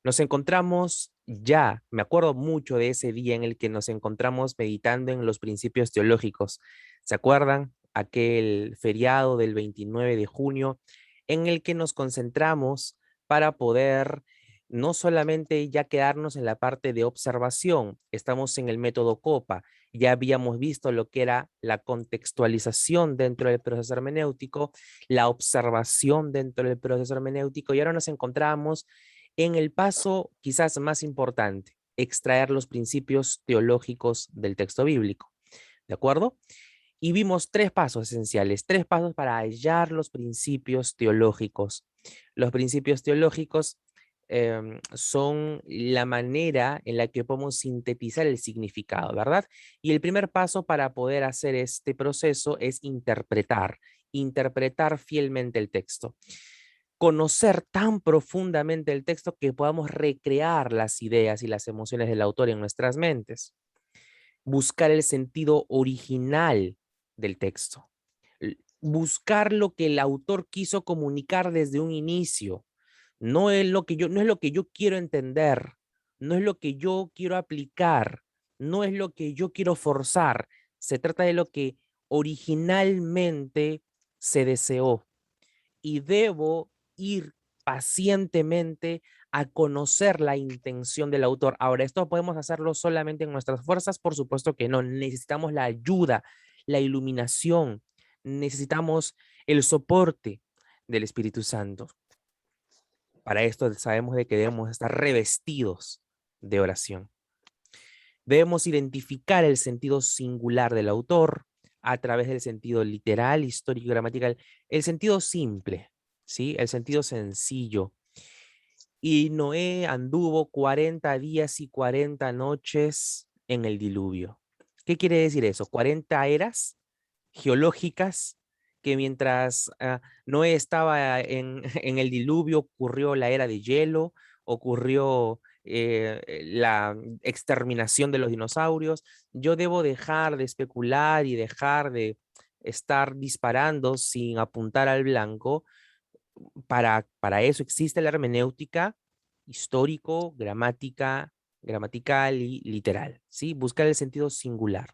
Nos encontramos ya, me acuerdo mucho de ese día en el que nos encontramos meditando en los principios teológicos. ¿Se acuerdan? Aquel feriado del 29 de junio en el que nos concentramos para poder no solamente ya quedarnos en la parte de observación, estamos en el método COPA, ya habíamos visto lo que era la contextualización dentro del proceso hermenéutico, la observación dentro del proceso hermenéutico, y ahora nos encontramos en el paso quizás más importante, extraer los principios teológicos del texto bíblico. ¿De acuerdo? Y vimos tres pasos esenciales, tres pasos para hallar los principios teológicos. Los principios teológicos son la manera en la que podemos sintetizar el significado, ¿verdad? Y el primer paso para poder hacer este proceso es interpretar fielmente el texto. Conocer tan profundamente el texto que podamos recrear las ideas y las emociones del autor en nuestras mentes. Buscar el sentido original del texto. Buscar lo que el autor quiso comunicar desde un inicio. No es lo que yo quiero entender, no es lo que yo quiero aplicar, no es lo que yo quiero forzar. Se trata de lo que originalmente se deseó y debo ir pacientemente a conocer la intención del autor. Ahora, ¿esto podemos hacerlo solamente en nuestras fuerzas? Por supuesto que no. Necesitamos la ayuda, la iluminación, necesitamos el soporte del Espíritu Santo. Para esto sabemos de que debemos estar revestidos de oración. Debemos identificar el sentido singular del autor a través del sentido literal, histórico y gramatical, el sentido simple, ¿sí? El sentido sencillo. Y Noé anduvo 40 días y 40 noches en el diluvio. ¿Qué quiere decir eso? 40 eras geológicas que mientras Noé estaba en el diluvio ocurrió la era de hielo, ocurrió la exterminación de los dinosaurios. Yo debo dejar de especular y dejar de estar disparando sin apuntar al blanco. Para eso existe la hermenéutica histórico, gramatical y literal, ¿sí? Buscar el sentido singular.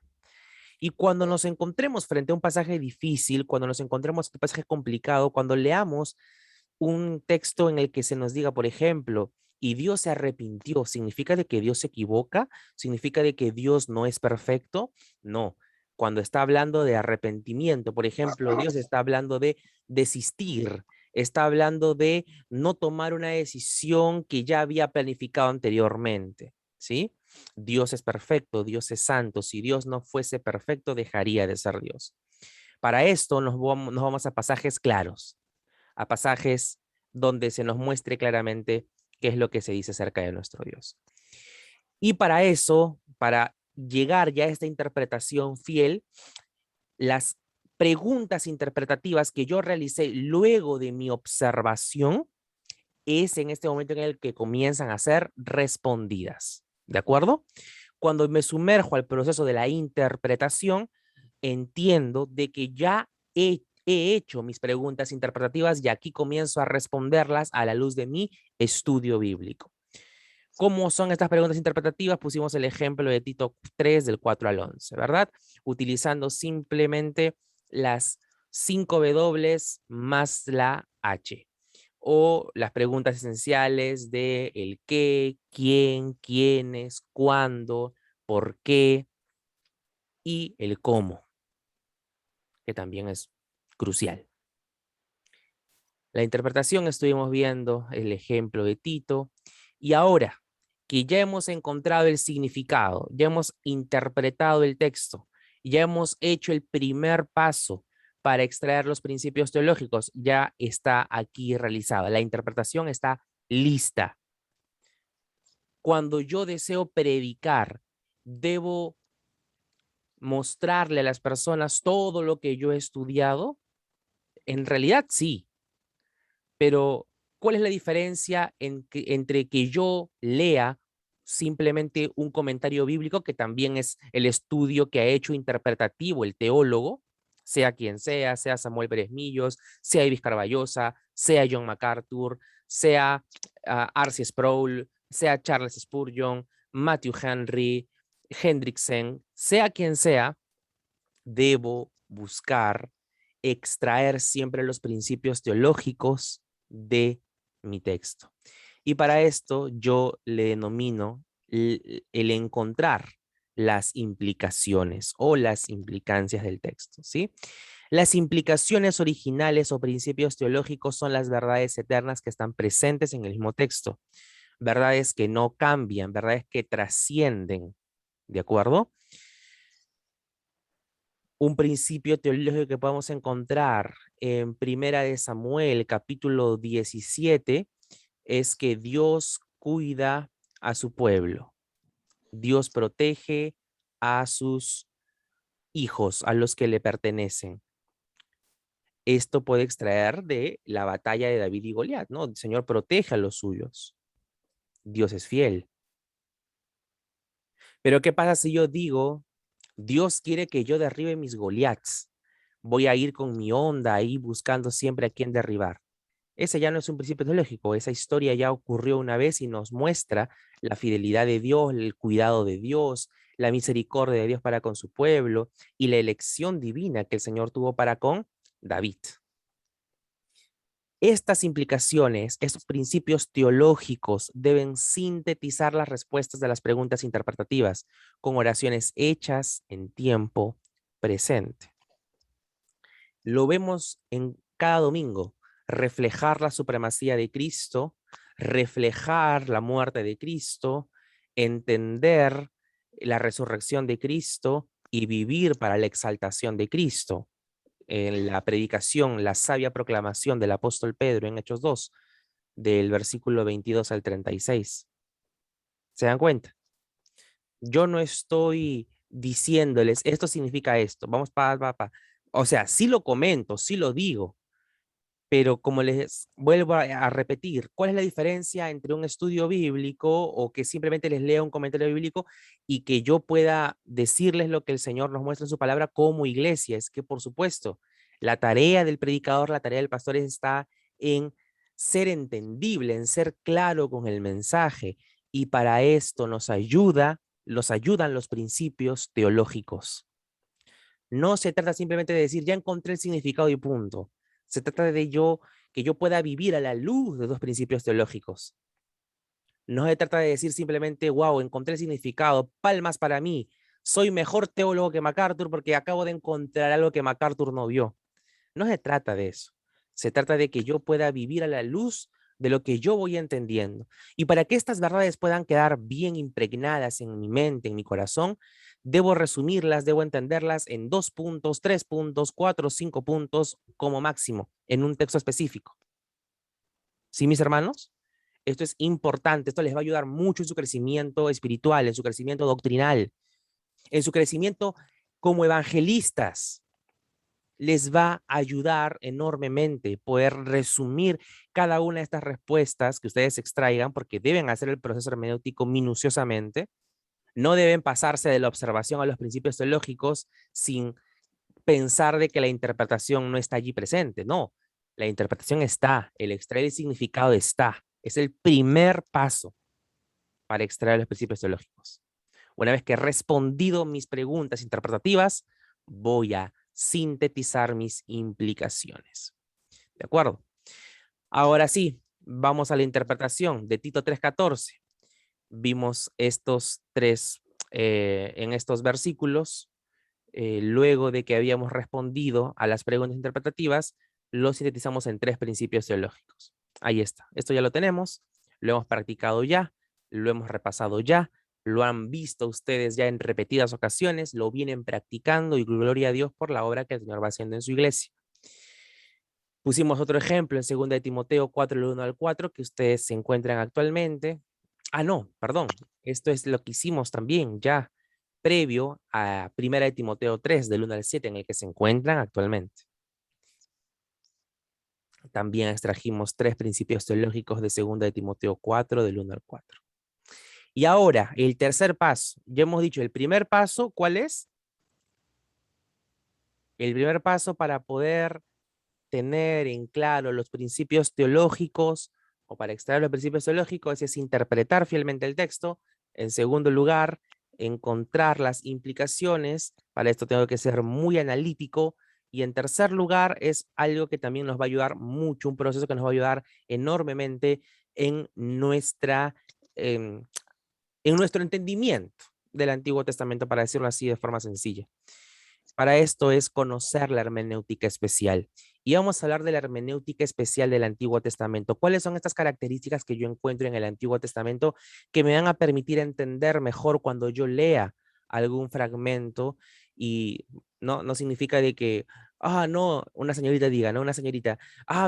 Y cuando nos encontremos frente a un pasaje difícil, cuando nos encontremos frente a un pasaje complicado, cuando leamos un texto en el que se nos diga, por ejemplo, y Dios se arrepintió, ¿significa de que Dios se equivoca? ¿Significa de que Dios no es perfecto? No. Cuando está hablando de arrepentimiento, por ejemplo, Dios está hablando de desistir, está hablando de no tomar una decisión que ya había planificado anteriormente, ¿sí? Dios es perfecto, Dios es santo. Si Dios no fuese perfecto, dejaría de ser Dios. Para esto nos vamos a pasajes claros, a pasajes donde se nos muestre claramente qué es lo que se dice acerca de nuestro Dios. Y para eso, para llegar ya a esta interpretación fiel, las preguntas interpretativas que yo realicé luego de mi observación es en este momento en el que comienzan a ser respondidas. ¿De acuerdo? Cuando me sumerjo al proceso de la interpretación, entiendo de que ya he hecho mis preguntas interpretativas y aquí comienzo a responderlas a la luz de mi estudio bíblico. ¿Cómo son estas preguntas interpretativas? Pusimos el ejemplo de Tito 3 del 4 al 11, ¿verdad? Utilizando simplemente las 5 W más la H. O las preguntas esenciales de el qué, quién, quiénes, cuándo, por qué y el cómo, que también es crucial. La interpretación estuvimos viendo el ejemplo de Tito y ahora que ya hemos encontrado el significado, ya hemos interpretado el texto, ya hemos hecho el primer paso para extraer los principios teológicos, ya está aquí realizada. La interpretación está lista. Cuando yo deseo predicar, debo mostrarle a las personas todo lo que yo he estudiado. En realidad sí, pero ¿cuál es la diferencia entre que yo lea simplemente un comentario bíblico, que también es el estudio que ha hecho interpretativo el teólogo, sea quien sea Samuel Pérez Millos, sea Ibis Carballosa, sea John MacArthur, sea Arce Sproul, sea Charles Spurgeon, Matthew Henry, Hendrickson, sea quien sea, debo buscar extraer siempre los principios teológicos de mi texto. Y para esto yo le denomino el encontrar las implicaciones o las implicancias del texto, ¿sí? Las implicaciones originales o principios teológicos son las verdades eternas que están presentes en el mismo texto, verdades que no cambian, verdades que trascienden, ¿de acuerdo? Un principio teológico que podemos encontrar en Primera de Samuel, capítulo 17, es que Dios cuida a su pueblo. Dios protege a sus hijos, a los que le pertenecen. Esto puede extraer de la batalla de David y Goliat, ¿no? El Señor protege a los suyos. Dios es fiel. Pero ¿qué pasa si yo digo, Dios quiere que yo derribe mis Goliats? Voy a ir con mi onda ahí buscando siempre a quién derribar. Ese ya no es un principio teológico, esa historia ya ocurrió una vez y nos muestra la fidelidad de Dios, el cuidado de Dios, la misericordia de Dios para con su pueblo y la elección divina que el Señor tuvo para con David. Estas implicaciones, estos principios teológicos deben sintetizar las respuestas de las preguntas interpretativas con oraciones hechas en tiempo presente. Lo vemos en cada domingo, reflejar la supremacía de Cristo, reflejar la muerte de Cristo, entender la resurrección de Cristo y vivir para la exaltación de Cristo. En la predicación, la sabia proclamación del apóstol Pedro en Hechos 2, del versículo 22 al 36. ¿Se dan cuenta? Yo no estoy diciéndoles, esto significa esto, vamos O sea, sí lo comento, sí lo digo, pero como les vuelvo a repetir, ¿cuál es la diferencia entre un estudio bíblico o que simplemente les lea un comentario bíblico y que yo pueda decirles lo que el Señor nos muestra en su palabra como iglesia? Es que, por supuesto, la tarea del predicador, la tarea del pastor está en ser entendible, en ser claro con el mensaje. Y para esto nos ayudan los principios teológicos. No se trata simplemente de decir, ya encontré el significado y punto. Se trata de que yo pueda vivir a la luz de dos principios teológicos. No se trata de decir simplemente, wow, encontré el significado, palmas para mí. Soy mejor teólogo que MacArthur porque acabo de encontrar algo que MacArthur no vio. No se trata de eso. Se trata de que yo pueda vivir a la luz de lo que yo voy entendiendo. Y para que estas verdades puedan quedar bien impregnadas en mi mente, en mi corazón, debo resumirlas, debo entenderlas en 2 puntos, 3 puntos, 4, 5 puntos como máximo en un texto específico. ¿Sí, mis hermanos? Esto es importante, esto les va a ayudar mucho en su crecimiento espiritual, en su crecimiento doctrinal, en su crecimiento como evangelistas. Les va a ayudar enormemente poder resumir cada una de estas respuestas que ustedes extraigan, porque deben hacer el proceso hermenéutico minuciosamente. No deben pasarse de la observación a los principios teológicos sin pensar de que la interpretación no está allí presente. No, la interpretación está, el extraer el significado está. Es el primer paso para extraer los principios teológicos. Una vez que he respondido mis preguntas interpretativas, voy a sintetizar mis implicaciones. ¿De acuerdo? Ahora sí, vamos a la interpretación de Tito 3:14. Vimos estos tres en estos versículos. Luego de que habíamos respondido a las preguntas interpretativas, lo sintetizamos en 3 principios teológicos. Ahí está. Esto ya lo tenemos, lo hemos practicado ya, lo hemos repasado ya, lo han visto ustedes ya en repetidas ocasiones, lo vienen practicando y gloria a Dios por la obra que el Señor va haciendo en su iglesia. Pusimos otro ejemplo en 2 de Timoteo 4, del 1 al 4, que ustedes se encuentran actualmente. Ah, no, perdón. Esto es lo que hicimos también ya previo a 1 de Timoteo 3, del 1 al 7, en el que se encuentran actualmente. También extrajimos 3 principios teológicos de 2 de Timoteo 4, del 1 al 4. Y ahora, el tercer paso. Ya hemos dicho, el primer paso, ¿cuál es? El primer paso para poder tener en claro los principios teológicos o para extraer los principios teológicos es interpretar fielmente el texto. En segundo lugar, encontrar las implicaciones. Para esto tengo que ser muy analítico. Y en tercer lugar, es algo que también nos va a ayudar mucho, un proceso que nos va a ayudar enormemente en en nuestro entendimiento del Antiguo Testamento, para decirlo así de forma sencilla. Para esto es conocer la hermenéutica especial. Y vamos a hablar de la hermenéutica especial del Antiguo Testamento. ¿Cuáles son estas características que yo encuentro en el Antiguo Testamento que me van a permitir entender mejor cuando yo lea algún fragmento? Y no significa de que, no, una señorita diga, no, una señorita,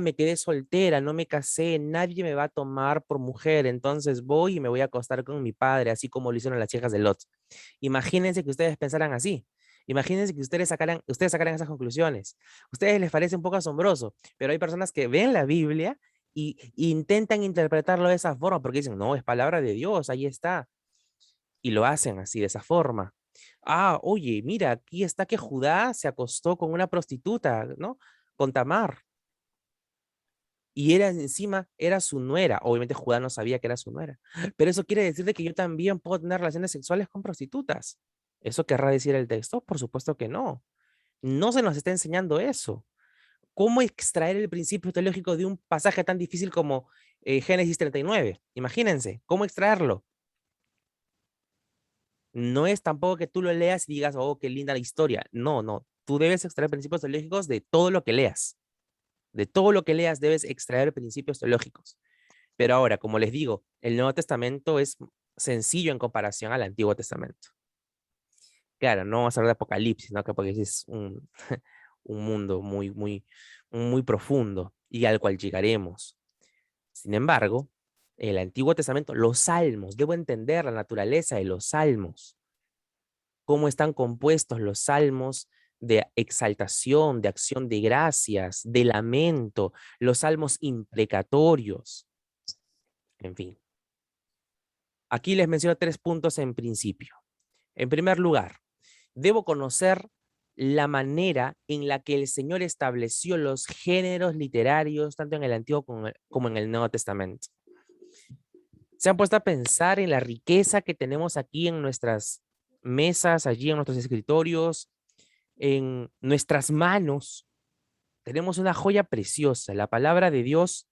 me quedé soltera, no me casé, nadie me va a tomar por mujer, entonces voy y me voy a acostar con mi padre, así como lo hicieron las hijas de Lot. Imagínense que ustedes pensaran así. Imagínense que ustedes sacaran esas conclusiones. A ustedes les parece un poco asombroso, pero hay personas que ven la Biblia y intentan interpretarlo de esa forma porque dicen, no, es palabra de Dios, ahí está. Y lo hacen así, de esa forma. Oye, mira, aquí está que Judá se acostó con una prostituta, ¿no? Con Tamar. Y encima era su nuera. Obviamente Judá no sabía que era su nuera. Pero eso quiere decir de que yo también puedo tener relaciones sexuales con prostitutas. ¿Eso querrá decir el texto? Por supuesto que no. No se nos está enseñando eso. ¿Cómo extraer el principio teológico de un pasaje tan difícil como Génesis 39? Imagínense, ¿cómo extraerlo? No es tampoco que tú lo leas y digas, oh, qué linda la historia. No, no. Tú debes extraer principios teológicos de todo lo que leas. De todo lo que leas debes extraer principios teológicos. Pero ahora, como les digo, el Nuevo Testamento es sencillo en comparación al Antiguo Testamento. Claro, no vamos a hablar de Apocalipsis, ¿no? Porque es un mundo muy profundo y al cual llegaremos. Sin embargo, el Antiguo Testamento, los salmos, debo entender la naturaleza de los salmos, cómo están compuestos los salmos de exaltación, de acción de gracias, de lamento, los salmos imprecatorios, en fin. Aquí les menciono 3 puntos en principio. En primer lugar, debo conocer la manera en la que el Señor estableció los géneros literarios, tanto en el Antiguo como en el Nuevo Testamento. ¿Se han puesto a pensar en la riqueza que tenemos aquí en nuestras mesas, allí en nuestros escritorios, en nuestras manos? Tenemos una joya preciosa. La palabra de Dios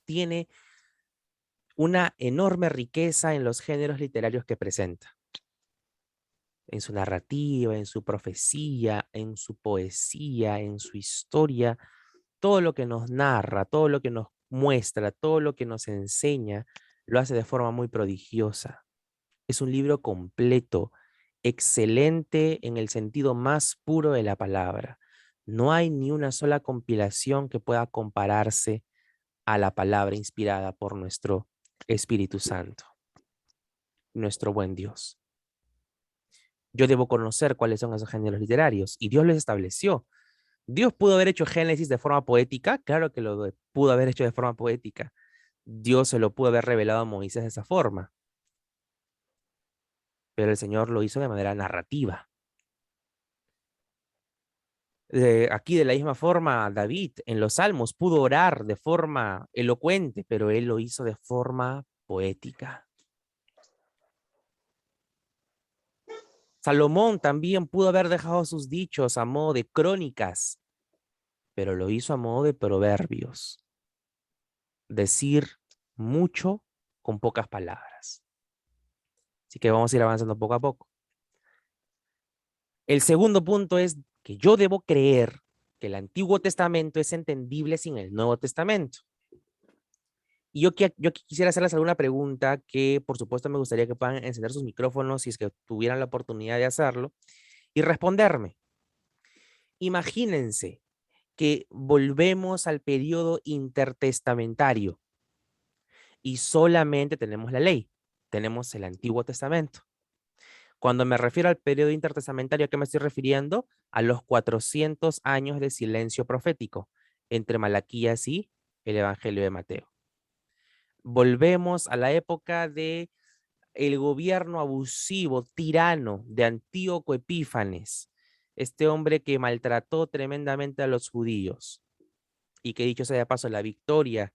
tiene una enorme riqueza en los géneros literarios que presenta, en su narrativa, en su profecía, en su poesía, en su historia. Todo lo que nos narra, todo lo que nos muestra, todo lo que nos enseña, lo hace de forma muy prodigiosa. Es un libro completo, excelente en el sentido más puro de la palabra. No hay ni una sola compilación que pueda compararse a la palabra inspirada por nuestro Espíritu Santo, nuestro buen Dios. Yo debo conocer cuáles son esos géneros literarios y Dios los estableció. Dios pudo haber hecho Génesis de forma poética, claro que pudo haber hecho de forma poética. Dios se lo pudo haber revelado a Moisés de esa forma, pero el Señor lo hizo de manera narrativa. Aquí de la misma forma, David en los Salmos pudo orar de forma elocuente, pero él lo hizo de forma poética. Salomón también pudo haber dejado sus dichos a modo de crónicas, pero lo hizo a modo de proverbios. Decir mucho con pocas palabras. Así que vamos a ir avanzando poco a poco. El segundo punto es que yo debo creer que el Antiguo Testamento es entendible sin el Nuevo Testamento. Y yo quisiera hacerles alguna pregunta que, por supuesto, me gustaría que puedan encender sus micrófonos si es que tuvieran la oportunidad de hacerlo y responderme. Imagínense que volvemos al periodo intertestamentario y solamente tenemos la ley, tenemos el Antiguo Testamento. Cuando me refiero al periodo intertestamentario, ¿a qué me estoy refiriendo? A los 400 años de silencio profético entre Malaquías y el Evangelio de Mateo. Volvemos a la época de el gobierno abusivo, tirano de Antíoco Epífanes, este hombre que maltrató tremendamente a los judíos y que, dicho sea de paso, la victoria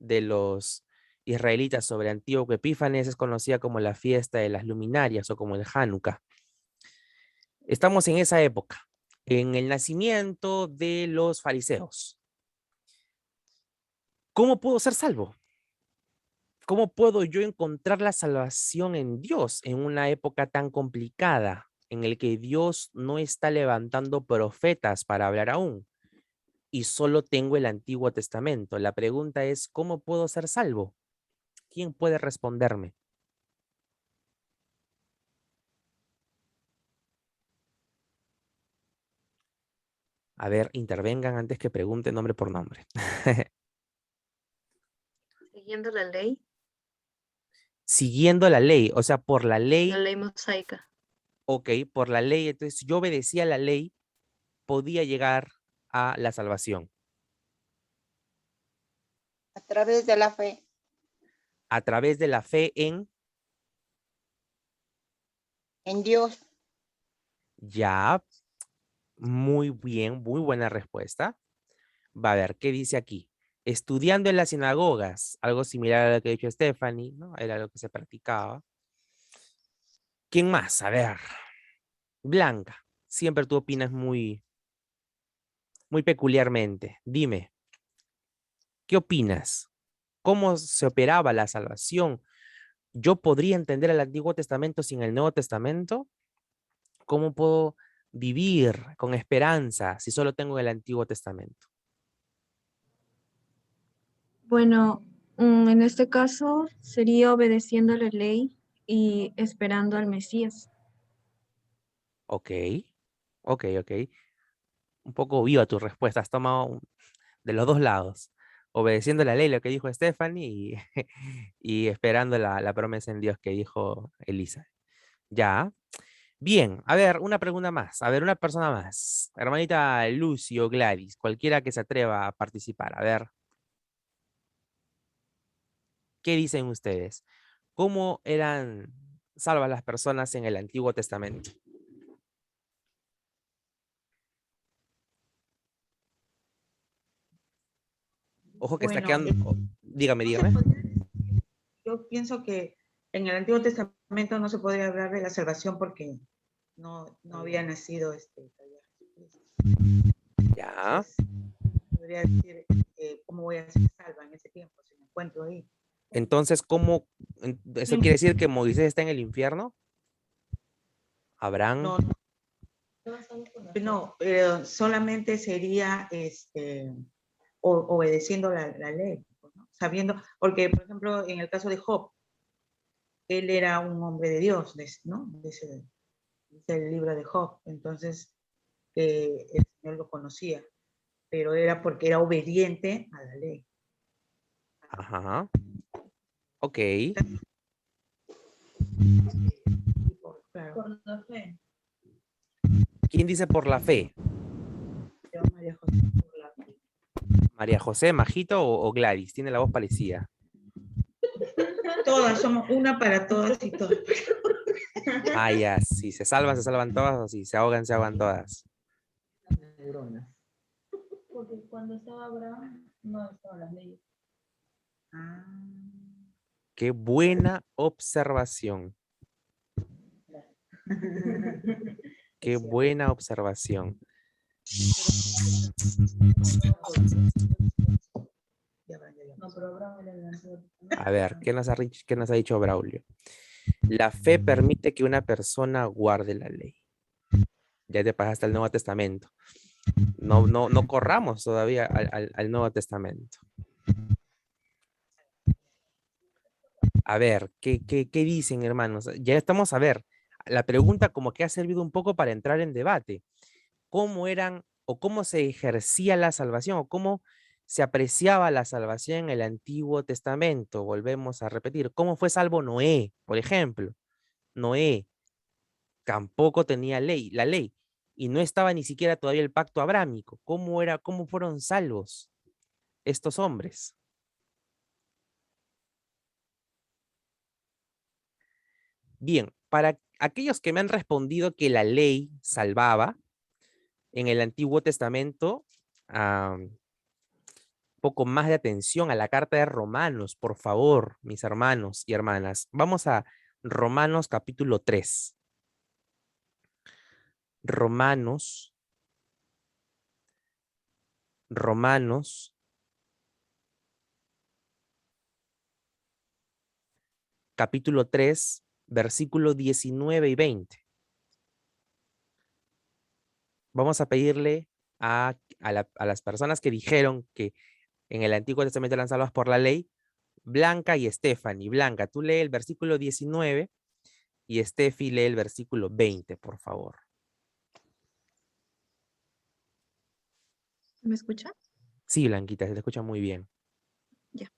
de los israelitas sobre Antíoco Epífanes es conocida como la fiesta de las luminarias o como el Hanukkah. Estamos en esa época, en el nacimiento de los fariseos. ¿Cómo puedo ser salvo? ¿Cómo puedo yo encontrar la salvación en Dios en una época tan complicada en el que Dios no está levantando profetas para hablar aún y solo tengo el Antiguo Testamento? La pregunta es, ¿cómo puedo ser salvo? ¿Quién puede responderme? A ver, intervengan antes que pregunte nombre por nombre. Siguiendo la ley, Siguiendo la ley, o sea, por la la ley, ley mosaica. ok, por la ley, entonces yo obedecía la ley, podía llegar a la salvación A través de la fe. a través de la fe En Dios. ya, muy bien, muy buena respuesta. Va a ver, ¿qué dice aquí? Estudiando en las sinagogas, algo similar a lo que ha dicho Stephanie, ¿no? Era lo que se practicaba. ¿Quién más? A ver, Blanca, siempre tú opinas muy peculiarmente. Dime, ¿qué opinas? ¿Cómo se operaba la salvación? ¿Yo podría entender el Antiguo Testamento sin el Nuevo Testamento? ¿Cómo puedo vivir con esperanza si solo tengo el Antiguo Testamento? Bueno, en este caso sería obedeciendo la ley y esperando al Mesías. Ok, ok. Un poco viva tu respuesta. Has tomado de los dos lados, obedeciendo la ley, lo que dijo Stephanie, y, y esperando la promesa en Dios que dijo Elisa. Ya. Bien, a ver, una pregunta más. A ver, una persona más. Hermanita Lucy o Gladys, cualquiera que se atreva a participar. A ver, ¿qué dicen ustedes? ¿Cómo eran salvas las personas en el Antiguo Testamento? Ojo que está Bueno, quedando. Dígame, no se dígame. podría- yo pienso que en el Antiguo Testamento no se podría hablar de la salvación porque no había nacido todavía Jesucristo. Ya. Entonces, podría decir, ¿cómo voy a ser salva en ese tiempo si me encuentro ahí? Entonces, ¿cómo? ¿Eso quiere decir que Moisés está en el infierno? ¿Abraham? No, no, solamente sería obedeciendo la ley, ¿no? Sabiendo, porque por ejemplo, en el caso de Job, él era un hombre de Dios, ¿no? Dice el libro de Job, entonces el Señor lo conocía, pero era porque era obediente a la ley. Ajá. Ok. Claro, Por la fe. ¿Quién dice por la fe? yo, María José, por la fe. ¿María José, Majito o Gladys? Tiene la voz parecida. Todas somos una para todas y todas. Ah, ya. Si se salvan todas, o si se ahogan todas. Neuronas. Porque cuando estaba Abraham no estaban las leyes. Ah. Qué buena observación. Qué buena observación. No, pero Abraham era el Antiguo A ver, qué nos ha dicho Braulio? La fe permite que una persona guarde la ley. Ya te pasaste al Nuevo Testamento. No corramos todavía al Nuevo Testamento. A ver, ¿qué dicen, hermanos? Ya estamos a ver. La pregunta como que ha servido un poco para entrar en debate. ¿Cómo eran o cómo se ejercía la salvación o cómo se apreciaba la salvación en el Antiguo Testamento? Volvemos a repetir. ¿Cómo fue salvo Noé, por ejemplo? Noé tampoco tenía la ley, y no estaba ni siquiera todavía el pacto abrámico. ¿Cómo fueron salvos estos hombres? Bien, para aquellos que me han respondido que la ley salvaba en el Antiguo Testamento, poco más de atención a la carta de Romanos, por favor, mis hermanos y hermanas. Vamos a Romanos capítulo 3. Romanos capítulo 3, versículos 19 y 20. Vamos a pedirle a las personas que dijeron que en el Antiguo Testamento eran salvas por la ley, Blanca y Stephanie. Blanca, tú lee el versículo 19 y Steffi lee el versículo 20, por favor. ¿Me escucha? Sí, Blanquita, se te escucha muy bien. Ya.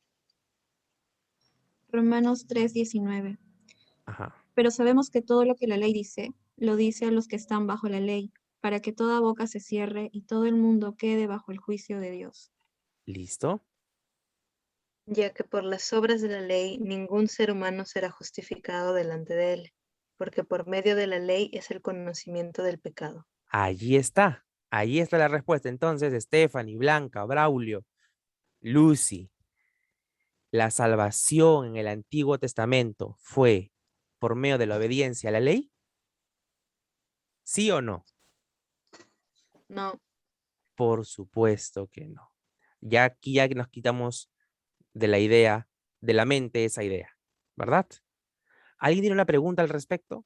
Romanos 3:19. Ajá, Pero sabemos que todo lo que la ley dice, lo dice a los que están bajo la ley, para que toda boca se cierre y todo el mundo quede bajo el juicio de Dios. ¿listo? Ya que por las obras de la ley ningún ser humano será justificado delante de él, porque por medio de la ley es el conocimiento del pecado. Allí está. Ahí está la respuesta. Entonces, Stephanie, Blanca, Braulio, Lucy, la salvación en el Antiguo Testamento fue por medio de la obediencia a la ley. ¿Sí o no? No, Por supuesto que no. Ya aquí ya nos quitamos de la idea, de la mente esa idea, ¿verdad? ¿Alguien tiene una pregunta al respecto?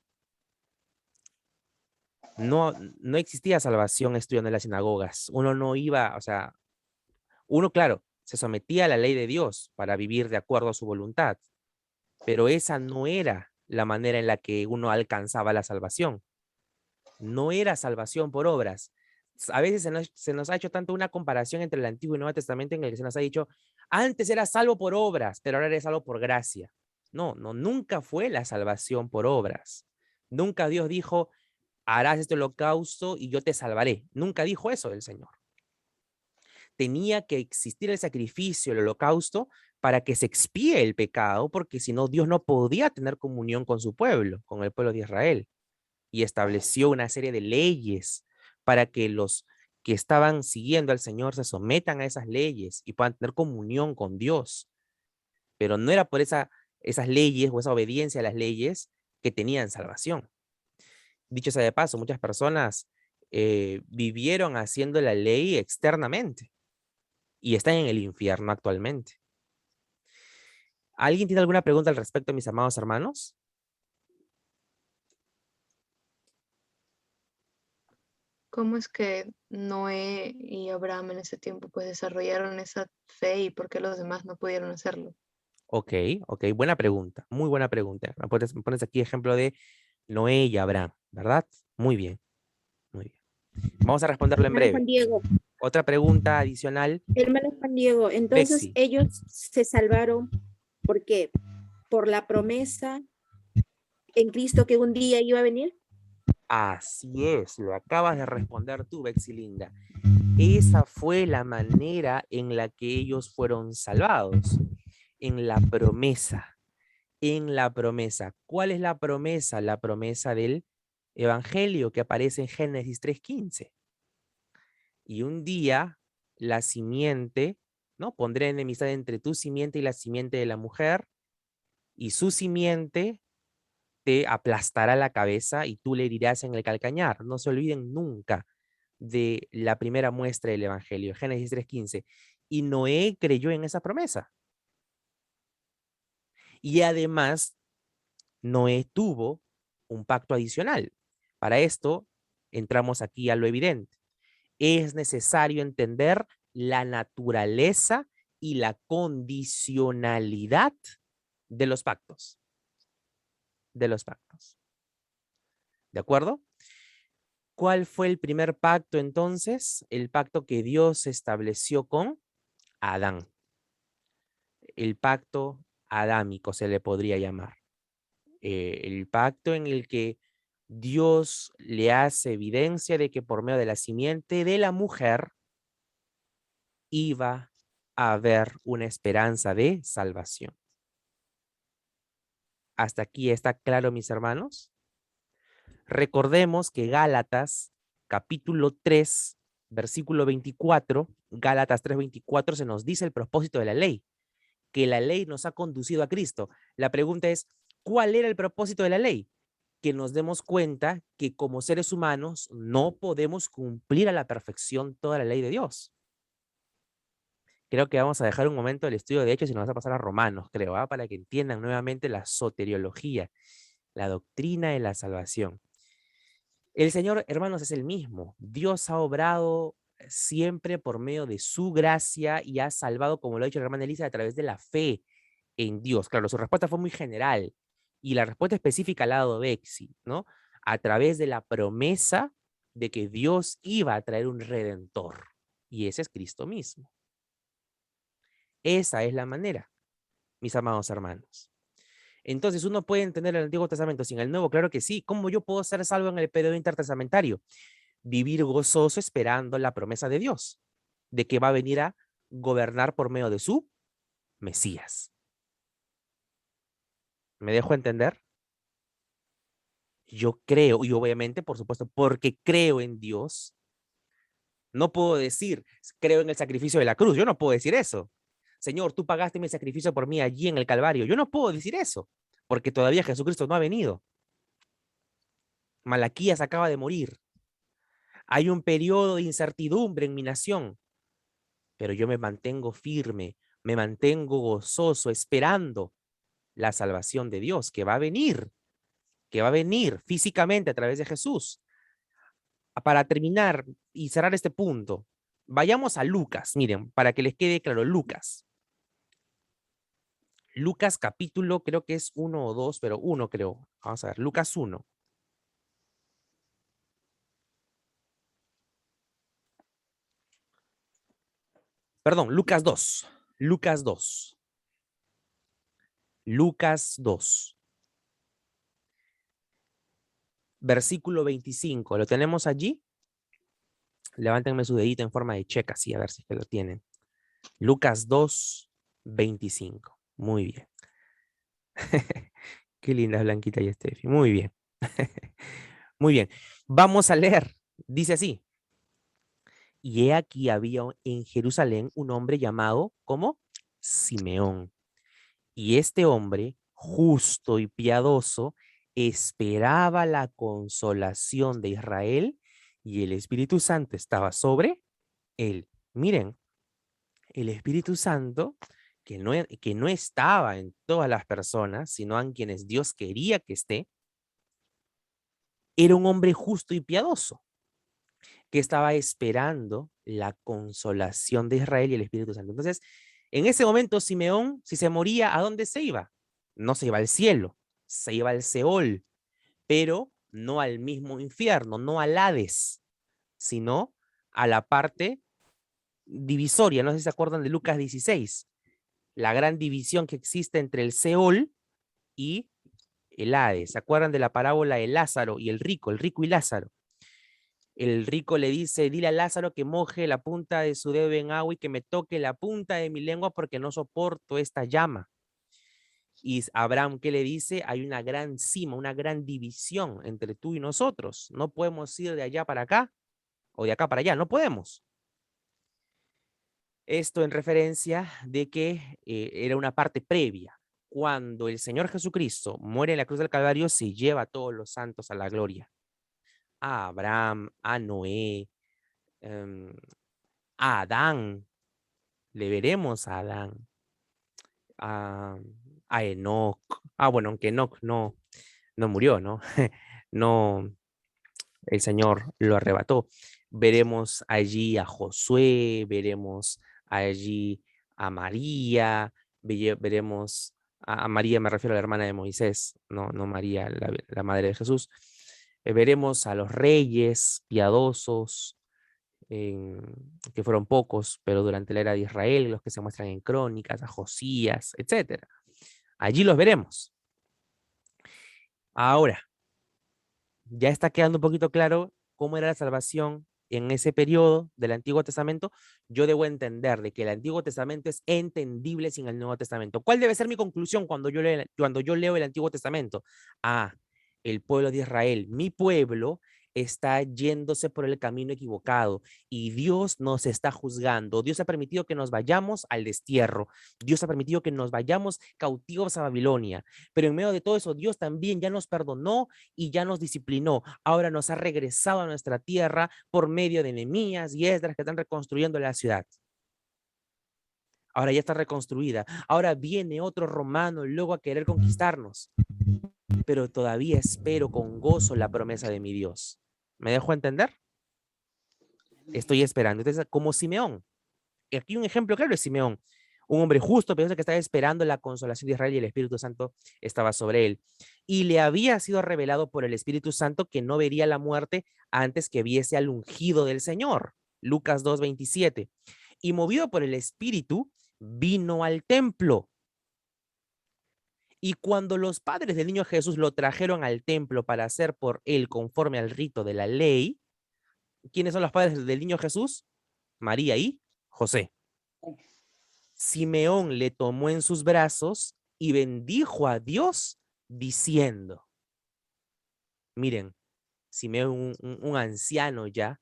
No existía salvación estudiando en las sinagogas. Uno no iba, o sea, uno, claro, se sometía a la ley de Dios para vivir de acuerdo a su voluntad, pero esa no era la manera en la que uno alcanzaba la salvación. No era salvación por obras. A veces se nos ha hecho tanto una comparación entre el Antiguo y Nuevo Testamento en el que se nos ha dicho, antes era salvo por obras, pero ahora eres salvo por gracia. No, nunca fue la salvación por obras. Nunca Dios dijo, harás este holocausto y yo te salvaré. Nunca dijo eso el Señor. Tenía que existir el sacrificio, el holocausto, para que se expíe el pecado, porque si no, Dios no podía tener comunión con su pueblo, con el pueblo de Israel. Y estableció una serie de leyes para que los que estaban siguiendo al Señor se sometan a esas leyes y puedan tener comunión con Dios. Pero no era por esas leyes o esa obediencia a las leyes que tenían salvación. Dicho sea de paso, muchas personas vivieron haciendo la ley externamente y están en el infierno actualmente. ¿Alguien tiene alguna pregunta al respecto, mis amados hermanos? ¿cómo es que Noé y Abraham en ese tiempo pues desarrollaron esa fe y por qué los demás no pudieron hacerlo? Ok, buena pregunta, muy buena pregunta. Me pones aquí ejemplo de Noé y Abraham, ¿verdad? Muy bien, muy bien. Vamos a responderlo en Hermano Juan breve. Diego, Otra pregunta adicional, hermano Juan Diego, entonces Bexy. ellos se salvaron, ¿por qué? Por la promesa en Cristo que un día iba a venir. Así es, lo acabas de responder tú, Bexy Linda. Esa fue la manera en la que ellos fueron salvados, en la promesa, en la promesa. ¿Cuál es la promesa? La promesa del Evangelio que aparece en Génesis 3:15. Y un día la simiente, ¿no? Pondré enemistad entre tu simiente y la simiente de la mujer, y su simiente te aplastará la cabeza y tú le herirás en el calcañar. No se olviden nunca de la primera muestra del Evangelio, Génesis 3:15. Y Noé creyó en esa promesa. Y además, Noé tuvo un pacto adicional. Para esto, entramos aquí a lo evidente. Es necesario entender la naturaleza y la condicionalidad de los pactos. De los pactos. ¿De acuerdo? ¿Cuál fue el primer pacto entonces? El pacto que Dios estableció con Adán. El pacto adámico se le podría llamar. El pacto en el que Dios le hace evidencia de que por medio de la simiente de la mujer iba a haber una esperanza de salvación. ¿Hasta aquí está claro, mis hermanos? Recordemos que Gálatas, capítulo 3, versículo 24, Gálatas 3:24, se nos dice el propósito de la ley, que la ley nos ha conducido a Cristo. La pregunta es, ¿cuál era el propósito de la ley? Que nos demos cuenta que como seres humanos no podemos cumplir a la perfección toda la ley de Dios. Creo que vamos a dejar un momento el estudio de Hechos y nos vamos a pasar a Romanos, creo, para que entiendan nuevamente la soteriología, la doctrina de la salvación. El Señor, hermanos, es el mismo. Dios ha obrado siempre por medio de su gracia y ha salvado, como lo ha dicho la hermana Elisa, a través de la fe en Dios. Claro, su respuesta fue muy general y la respuesta específica la ha dado Bexi, ¿no? A través de la promesa de que Dios iba a traer un redentor y ese es Cristo mismo. Esa es la manera, mis amados hermanos. Entonces, ¿uno puede entender el Antiguo Testamento sin el Nuevo? Claro que sí. ¿Cómo yo puedo ser salvo en el periodo intertestamentario? Vivir gozoso esperando la promesa de Dios, de que va a venir a gobernar por medio de su Mesías. ¿Me dejo entender? Yo creo, y obviamente, por supuesto, porque creo en Dios, no puedo decir, creo en el sacrificio de la cruz. Yo no puedo decir eso. Señor, tú pagaste mi sacrificio por mí allí en el Calvario. Yo no puedo decir eso, porque todavía Jesucristo no ha venido. Malaquías acaba de morir. Hay un periodo de incertidumbre en mi nación, pero yo me mantengo firme, me mantengo gozoso, esperando la salvación de Dios, que va a venir físicamente a través de Jesús. Para terminar y cerrar este punto, vayamos a Lucas, miren, para que les quede claro, Lucas capítulo, creo que es 1 o 2, pero 1 creo. Vamos a ver, Lucas 1. Perdón, Lucas 2. Lucas 2. Lucas 2. Versículo 25. ¿Lo tenemos allí? Levántenme su dedito en forma de check, así, a ver si es que lo tienen. Lucas 2, 25. Muy bien. Qué linda Blanquita y Estefi. Muy bien. Muy bien. Vamos a leer. Dice así. Y he aquí había en Jerusalén un hombre llamado, ¿cómo? Simeón. Y este hombre, justo y piadoso, esperaba la consolación de Israel y el Espíritu Santo estaba sobre él. Miren, el Espíritu Santo, que no estaba en todas las personas, sino en quienes Dios quería que esté, era un hombre justo y piadoso, que estaba esperando la consolación de Israel y el Espíritu Santo. Entonces, en ese momento, Simeón, si se moría, ¿a dónde se iba? No se iba al cielo, se iba al Seol, pero no al mismo infierno, no al Hades, sino a la parte divisoria. No sé si se acuerdan de Lucas 16, la gran división que existe entre el Seol y el Hades. ¿Se acuerdan de la parábola de Lázaro y el rico y Lázaro? El rico le dice, dile a Lázaro que moje la punta de su dedo en agua y que me toque la punta de mi lengua porque no soporto esta llama. Y Abraham, ¿qué le dice? Hay una gran cima, una gran división entre tú y nosotros. No podemos ir de allá para acá o de acá para allá, no podemos. Esto en referencia de que era una parte previa. Cuando el Señor Jesucristo muere en la cruz del Calvario, se lleva a todos los santos a la gloria. A Abraham, a Noé, a Adán, le veremos a Adán, a Enoc. Bueno, aunque Enoc no murió, ¿no? No, el Señor lo arrebató. Veremos allí a Josué, veremos allí a María, veremos a María, me refiero a la hermana de Moisés, no María, la madre de Jesús. Veremos a los reyes piadosos, que fueron pocos, pero durante la era de Israel, los que se muestran en Crónicas, a Josías, etc. Allí los veremos. Ahora, ya está quedando un poquito claro cómo era la salvación en ese periodo del Antiguo Testamento. Yo debo entender de que el Antiguo Testamento es entendible sin el Nuevo Testamento. ¿Cuál debe ser mi conclusión cuando yo leo el Antiguo Testamento? El pueblo de Israel, mi pueblo, está yéndose por el camino equivocado y Dios nos está juzgando. Dios ha permitido que nos vayamos al destierro. Dios ha permitido que nos vayamos cautivos a Babilonia. Pero en medio de todo eso, Dios también ya nos perdonó y ya nos disciplinó. Ahora nos ha regresado a nuestra tierra por medio de Nehemías y Esdras que están reconstruyendo la ciudad. Ahora ya está reconstruida. Ahora viene otro romano luego a querer conquistarnos. Pero todavía espero con gozo la promesa de mi Dios. ¿Me dejo entender? Estoy esperando. Entonces, como Simeón. Aquí un ejemplo claro es Simeón. Un hombre justo, pero que estaba esperando la consolación de Israel y el Espíritu Santo estaba sobre él. Y le había sido revelado por el Espíritu Santo que no vería la muerte antes que viese al ungido del Señor. Lucas 2:27. Y movido por el Espíritu, vino al templo. Y cuando los padres del niño Jesús lo trajeron al templo para hacer por él conforme al rito de la ley, ¿quiénes son los padres del niño Jesús? María y José. Simeón le tomó en sus brazos y bendijo a Dios diciendo, miren, Simeón, un anciano ya,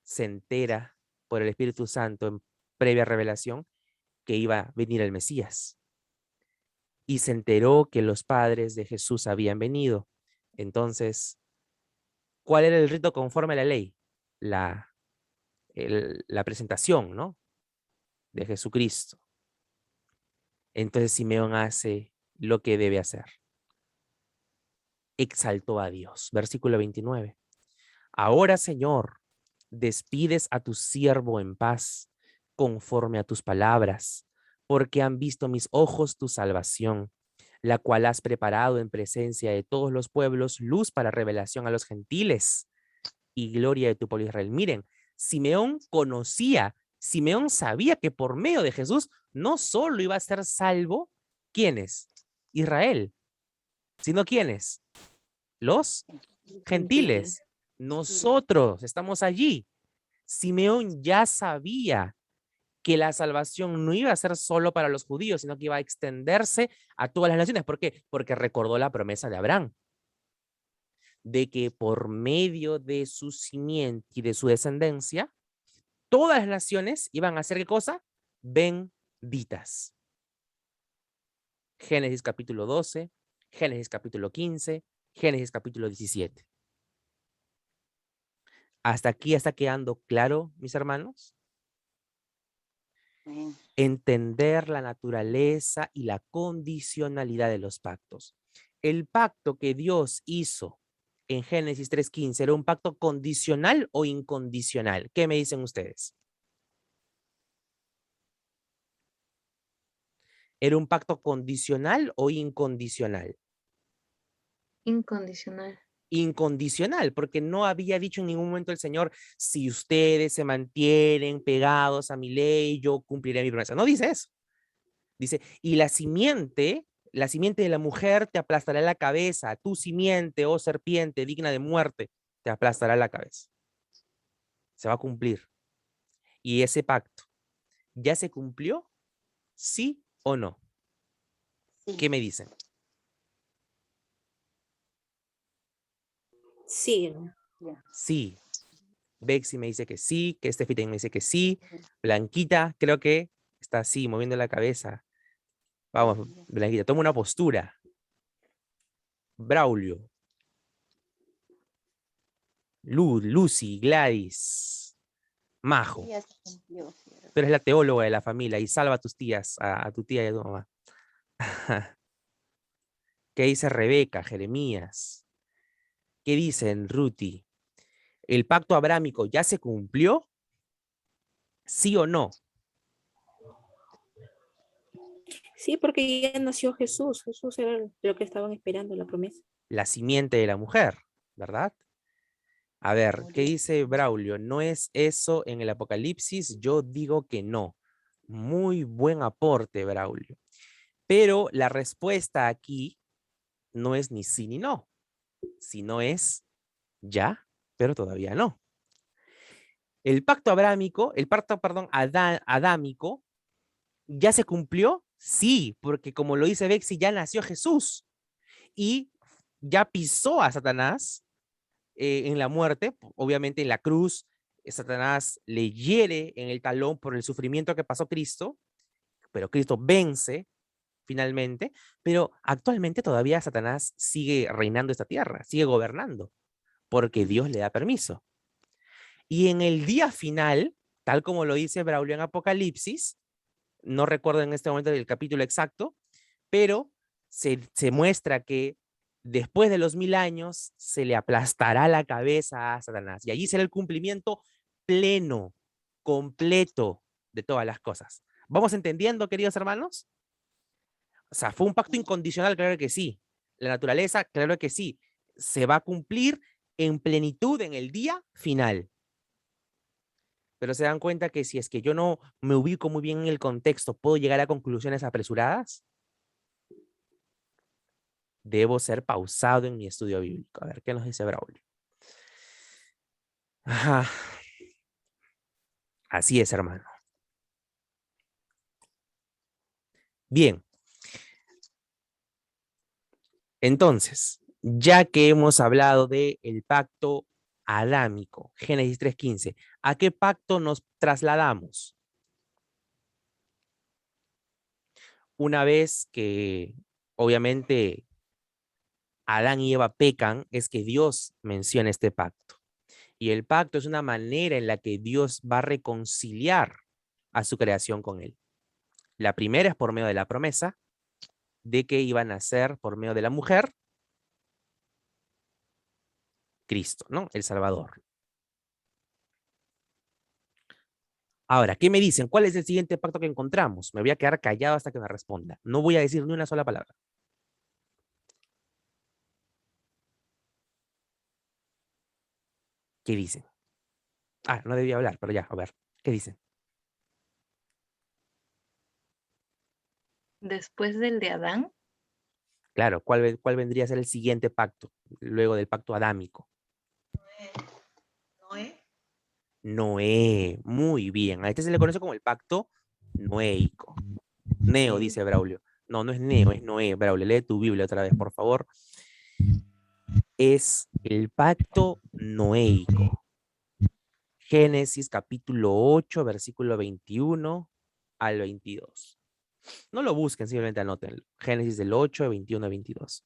se entera por el Espíritu Santo en previa revelación que iba a venir el Mesías. Y se enteró que los padres de Jesús habían venido. Entonces, ¿cuál era el rito conforme a la ley? La presentación, ¿no? De Jesucristo. Entonces Simeón hace lo que debe hacer. Exaltó a Dios. Versículo 29. Ahora, Señor, despides a tu siervo en paz, conforme a tus palabras, porque han visto mis ojos tu salvación, la cual has preparado en presencia de todos los pueblos, luz para revelación a los gentiles y gloria de tu pueblo Israel. Miren, Simeón sabía que por medio de Jesús no solo iba a ser salvo, ¿quiénes? Israel, sino ¿quiénes? Los gentiles. Nosotros estamos allí. Simeón ya sabía que la salvación no iba a ser solo para los judíos, sino que iba a extenderse a todas las naciones. ¿Por qué? Porque recordó la promesa de Abraham, de que por medio de su simiente y de su descendencia, todas las naciones iban a ser, ¿qué cosa? Benditas. Génesis capítulo 12, Génesis capítulo 15, Génesis capítulo 17. ¿Hasta aquí está quedando claro, mis hermanos? Entender la naturaleza y la condicionalidad de los pactos. El pacto que Dios hizo en Génesis 3:15, ¿era un pacto condicional o incondicional? ¿Qué me dicen ustedes? ¿Era un pacto condicional o incondicional? Incondicional. Incondicional, porque no había dicho en ningún momento el Señor, si ustedes se mantienen pegados a mi ley, yo cumpliré mi promesa. No dice eso. Dice, y la simiente de la mujer te aplastará la cabeza, tu simiente, oh serpiente, digna de muerte, te aplastará la cabeza. Se va a cumplir. ¿Y ese pacto ya se cumplió? ¿Sí o no? Sí. ¿Qué me dicen? Sí. Sí. Bexy me dice que sí, que Steffi también me dice que sí. Blanquita creo que está así, moviendo la cabeza. Vamos, Blanquita, toma una postura. Braulio. Lucy, Gladys, Majo. Ya se cumplió, sí. Tú eres la teóloga de la familia y salva a tus tías, a tu tía y a tu mamá. ¿Qué dice Rebeca, Jeremías? ¿Qué dicen Ruti? ¿El pacto abrámico ya se cumplió? ¿Sí o no? Sí, porque ya nació Jesús. Jesús era lo que estaban esperando, la promesa. La simiente de la mujer, ¿verdad? A ver, ¿qué dice Braulio? ¿No es eso en el Apocalipsis? Yo digo que no. Muy buen aporte, Braulio. Pero la respuesta aquí no es ni sí ni no, sino es ya, pero todavía no. El pacto adámico, ¿ya se cumplió? Sí, porque como lo dice Bexy, ya nació Jesús y ya pisó a Satanás en la muerte, obviamente en la cruz, Satanás le hiere en el talón por el sufrimiento que pasó Cristo, pero Cristo vence finalmente, pero actualmente todavía Satanás sigue reinando esta tierra, sigue gobernando, porque Dios le da permiso. Y en el día final, tal como lo dice Braulio en Apocalipsis, no recuerdo en este momento el capítulo exacto, pero se muestra que después de los 1000 años se le aplastará la cabeza a Satanás. Y allí será el cumplimiento pleno, completo de todas las cosas. ¿Vamos entendiendo, queridos hermanos? O sea, ¿fue un pacto incondicional? Claro que sí. La naturaleza, claro que sí. Se va a cumplir en plenitud en el día final. Pero se dan cuenta que si es que yo no me ubico muy bien en el contexto, ¿puedo llegar a conclusiones apresuradas? Debo ser pausado en mi estudio bíblico. A ver, ¿qué nos dice Braulio? Ajá. Así es, hermano. Bien. Entonces, ya que hemos hablado del pacto adámico, Génesis 3:15, ¿a qué pacto nos trasladamos? Una vez que, obviamente, Adán y Eva pecan, es que Dios menciona este pacto. Y el pacto es una manera en la que Dios va a reconciliar a su creación con él. La primera es por medio de la promesa de que iban a ser por medio de la mujer, Cristo, ¿no? El Salvador. Ahora, ¿qué me dicen? ¿Cuál es el siguiente pacto que encontramos? Me voy a quedar callado hasta que me responda. No voy a decir ni una sola palabra. ¿Qué dicen? Ah, no debía hablar, pero ya, a ver, ¿qué dicen? Después del de Adán, Claro, ¿cuál vendría a ser el siguiente pacto, luego del pacto adámico? Noé. Noé, muy bien. A este se le conoce como el pacto noéico. Neo, dice Braulio. No, no es Neo, es Noé. Braulio, lee tu Biblia otra vez, por favor. Es el pacto noéico. Génesis capítulo 8, versículo 21 al 22. No lo busquen, simplemente anótenlo. Génesis del 8, 21 a 22.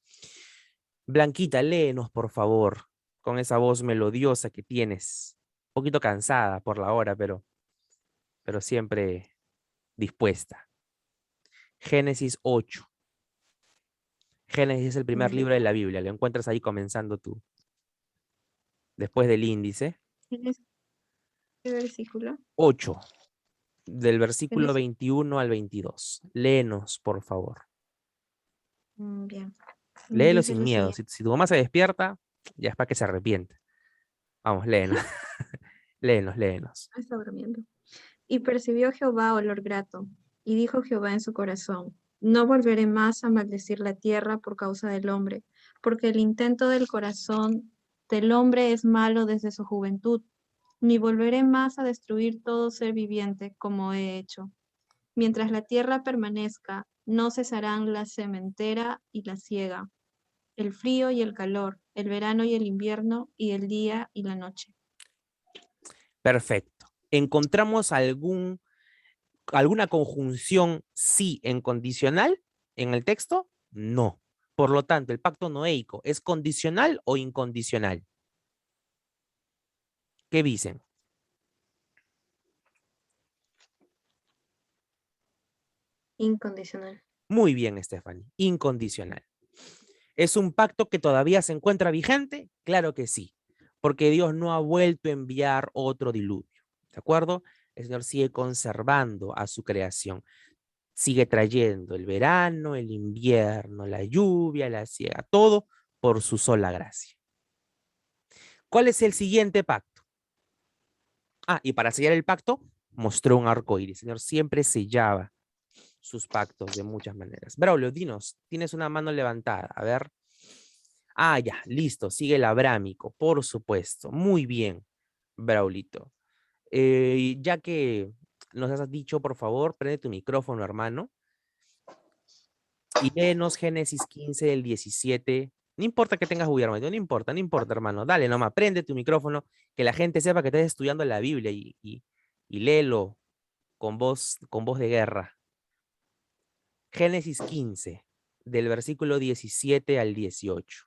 Blanquita, léenos, por favor, con esa voz melodiosa que tienes. Un poquito cansada por la hora, pero siempre dispuesta. Génesis 8. Génesis es el primer libro de la Biblia. Lo encuentras ahí comenzando tú. Después del índice. ¿Tienes qué versículo? 8. Del versículo Génesis. 21 al 22. Léenos, por favor. Bien. Léelo Dice sin lo miedo. siguiente. Si tu mamá se despierta, ya es para que se arrepiente. Vamos, léenos. léenos. Está durmiendo. Y percibió Jehová olor grato, y dijo Jehová en su corazón: no volveré más a maldecir la tierra por causa del hombre, porque el intento del corazón del hombre es malo desde su juventud, ni volveré más a destruir todo ser viviente como he hecho. Mientras la tierra permanezca, no cesarán la sementera y la siega, el frío y el calor, el verano y el invierno, y el día y la noche. Perfecto. ¿Encontramos alguna conjunción sí en condicional en el texto? No. Por lo tanto, el pacto noéico, ¿es condicional o incondicional? ¿Qué dicen? incondicional. Muy bien, Stephanie. Incondicional. ¿Es un pacto que todavía se encuentra vigente? Claro que sí, porque Dios no ha vuelto a enviar otro diluvio. ¿De acuerdo? El Señor sigue conservando a su creación. Sigue trayendo el verano, el invierno, la lluvia, la siega, todo por su sola gracia. ¿Cuál es el siguiente pacto? Ah, y para sellar el pacto, mostró un arco iris. El Señor siempre sellaba sus pactos de muchas maneras. Braulio, dinos, tienes una mano levantada. A ver. Ah, ya, listo. Sigue el abrámico, por supuesto. Muy bien, Braulito. Ya que nos has dicho, por favor, prende tu micrófono, hermano. Y léenos Génesis 15 del 17 No importa que tengas bulla, hermano, no importa, hermano. Dale nomás, prende tu micrófono, que la gente sepa que estás estudiando la Biblia y léelo con voz de guerra. Génesis 15, del versículo 17 al 18.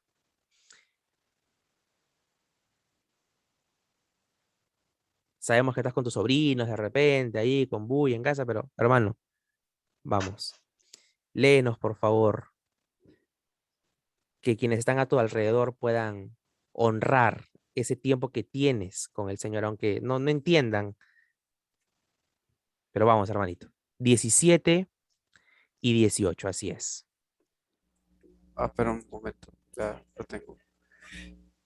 Sabemos que estás con tus sobrinos de repente, ahí con bulla en casa, pero hermano, vamos. Léenos, por favor, que quienes están a tu alrededor puedan honrar ese tiempo que tienes con el Señor, aunque no entiendan. Pero vamos, hermanito. 17 y 18, así es. Espera un momento, ya lo tengo.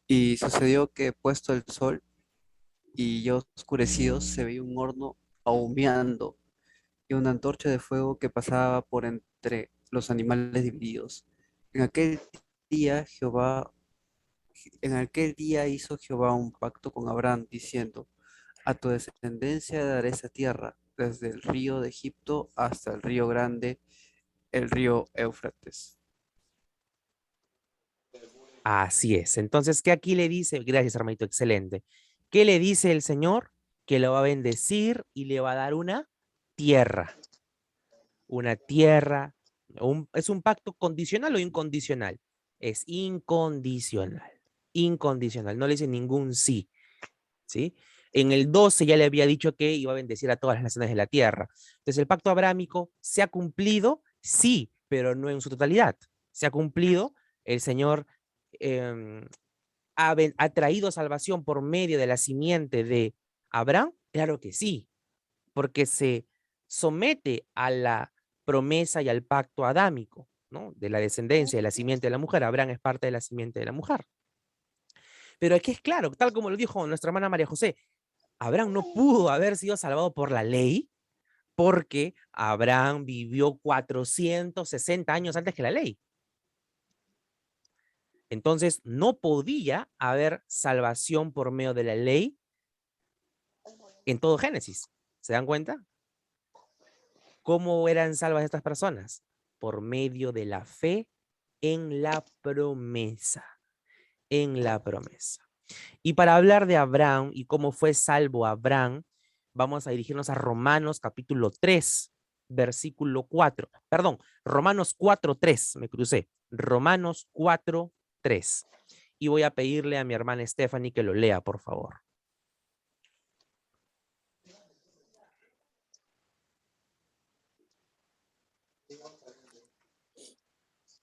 Y sucedió que puesto el sol y ya oscurecido, se veía un horno ahumeando y una antorcha de fuego que pasaba por entre los animales divididos. En aquel día Jehová, en aquel día hizo Jehová un pacto con Abraham, diciendo: a tu descendencia daré esa tierra, desde el río de Egipto hasta el río grande, el río Éufrates. Así es. Entonces, ¿qué aquí le dice? Gracias, hermanito, excelente. ¿Qué le dice el Señor? Que lo va a bendecir y le va a dar una tierra. Una tierra. ¿Es un pacto condicional o incondicional? Es incondicional. Incondicional. No le dice ningún sí. ¿Sí? En el 12 ya le había dicho que iba a bendecir a todas las naciones de la tierra. Entonces, ¿el pacto abrámico se ha cumplido? Sí, pero no en su totalidad. Se ha cumplido. El Señor ha traído salvación por medio de la simiente de Abraham. Claro que sí, porque se somete a la promesa y al pacto adámico, ¿no? De la descendencia, de la simiente de la mujer. Abraham es parte de la simiente de la mujer. Pero aquí es claro, tal como lo dijo nuestra hermana María José, Abraham no pudo haber sido salvado por la ley porque Abraham vivió 460 años antes que la ley. Entonces, no podía haber salvación por medio de la ley en todo Génesis. ¿Se dan cuenta? ¿Cómo eran salvas estas personas? Por medio de la fe en la promesa. En la promesa. Y para hablar de Abraham y cómo fue salvo Abraham, vamos a dirigirnos a Romanos capítulo 3, versículo 4. Perdón, Romanos 4:3, me crucé. Romanos 4:3. Y voy a pedirle a mi hermana Stephanie que lo lea, por favor.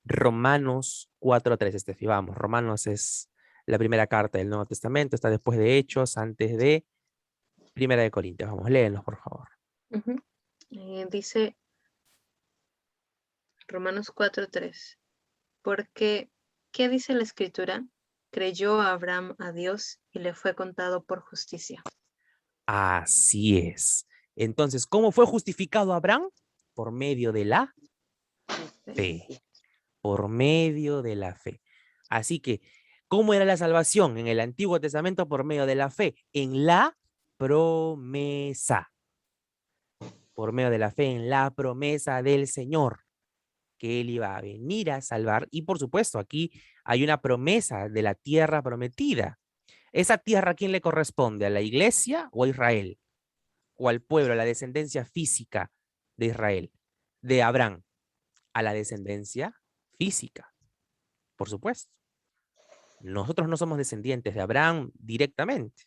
Romanos 4:3, Steffi, vamos. Romanos es la primera carta del Nuevo Testamento, está después de Hechos, antes de Primera de Corintios. Vamos, léenos, por favor. Dice Romanos 4:3. Porque, ¿qué dice la Escritura? Creyó Abraham a Dios y le fue contado por justicia. Así es. Entonces, ¿cómo fue justificado Abraham? Por medio de la fe. Por medio de la fe. Así que, ¿cómo era la salvación en el Antiguo Testamento? Por medio de la fe, en la promesa. Por medio de la fe, en la promesa del Señor, que Él iba a venir a salvar. Y por supuesto, aquí hay una promesa de la tierra prometida. ¿Esa tierra a quién le corresponde? ¿A la iglesia o a Israel? ¿O al pueblo, a la descendencia física de Israel? De Abraham. A la descendencia física, por supuesto. Nosotros no somos descendientes de Abraham directamente,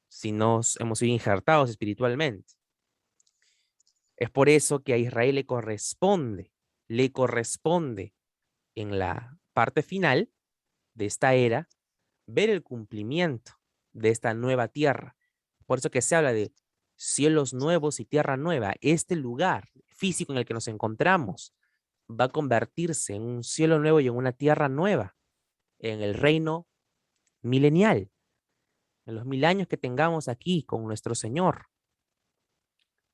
sino hemos sido injertados espiritualmente. Es por eso que a Israel le corresponde en la parte final de esta era ver el cumplimiento de esta nueva tierra. Por eso que se habla de cielos nuevos y tierra nueva. Este lugar físico en el que nos encontramos va a convertirse en un cielo nuevo y en una tierra nueva, en el reino milenial, en los 1000 años que tengamos aquí con nuestro Señor.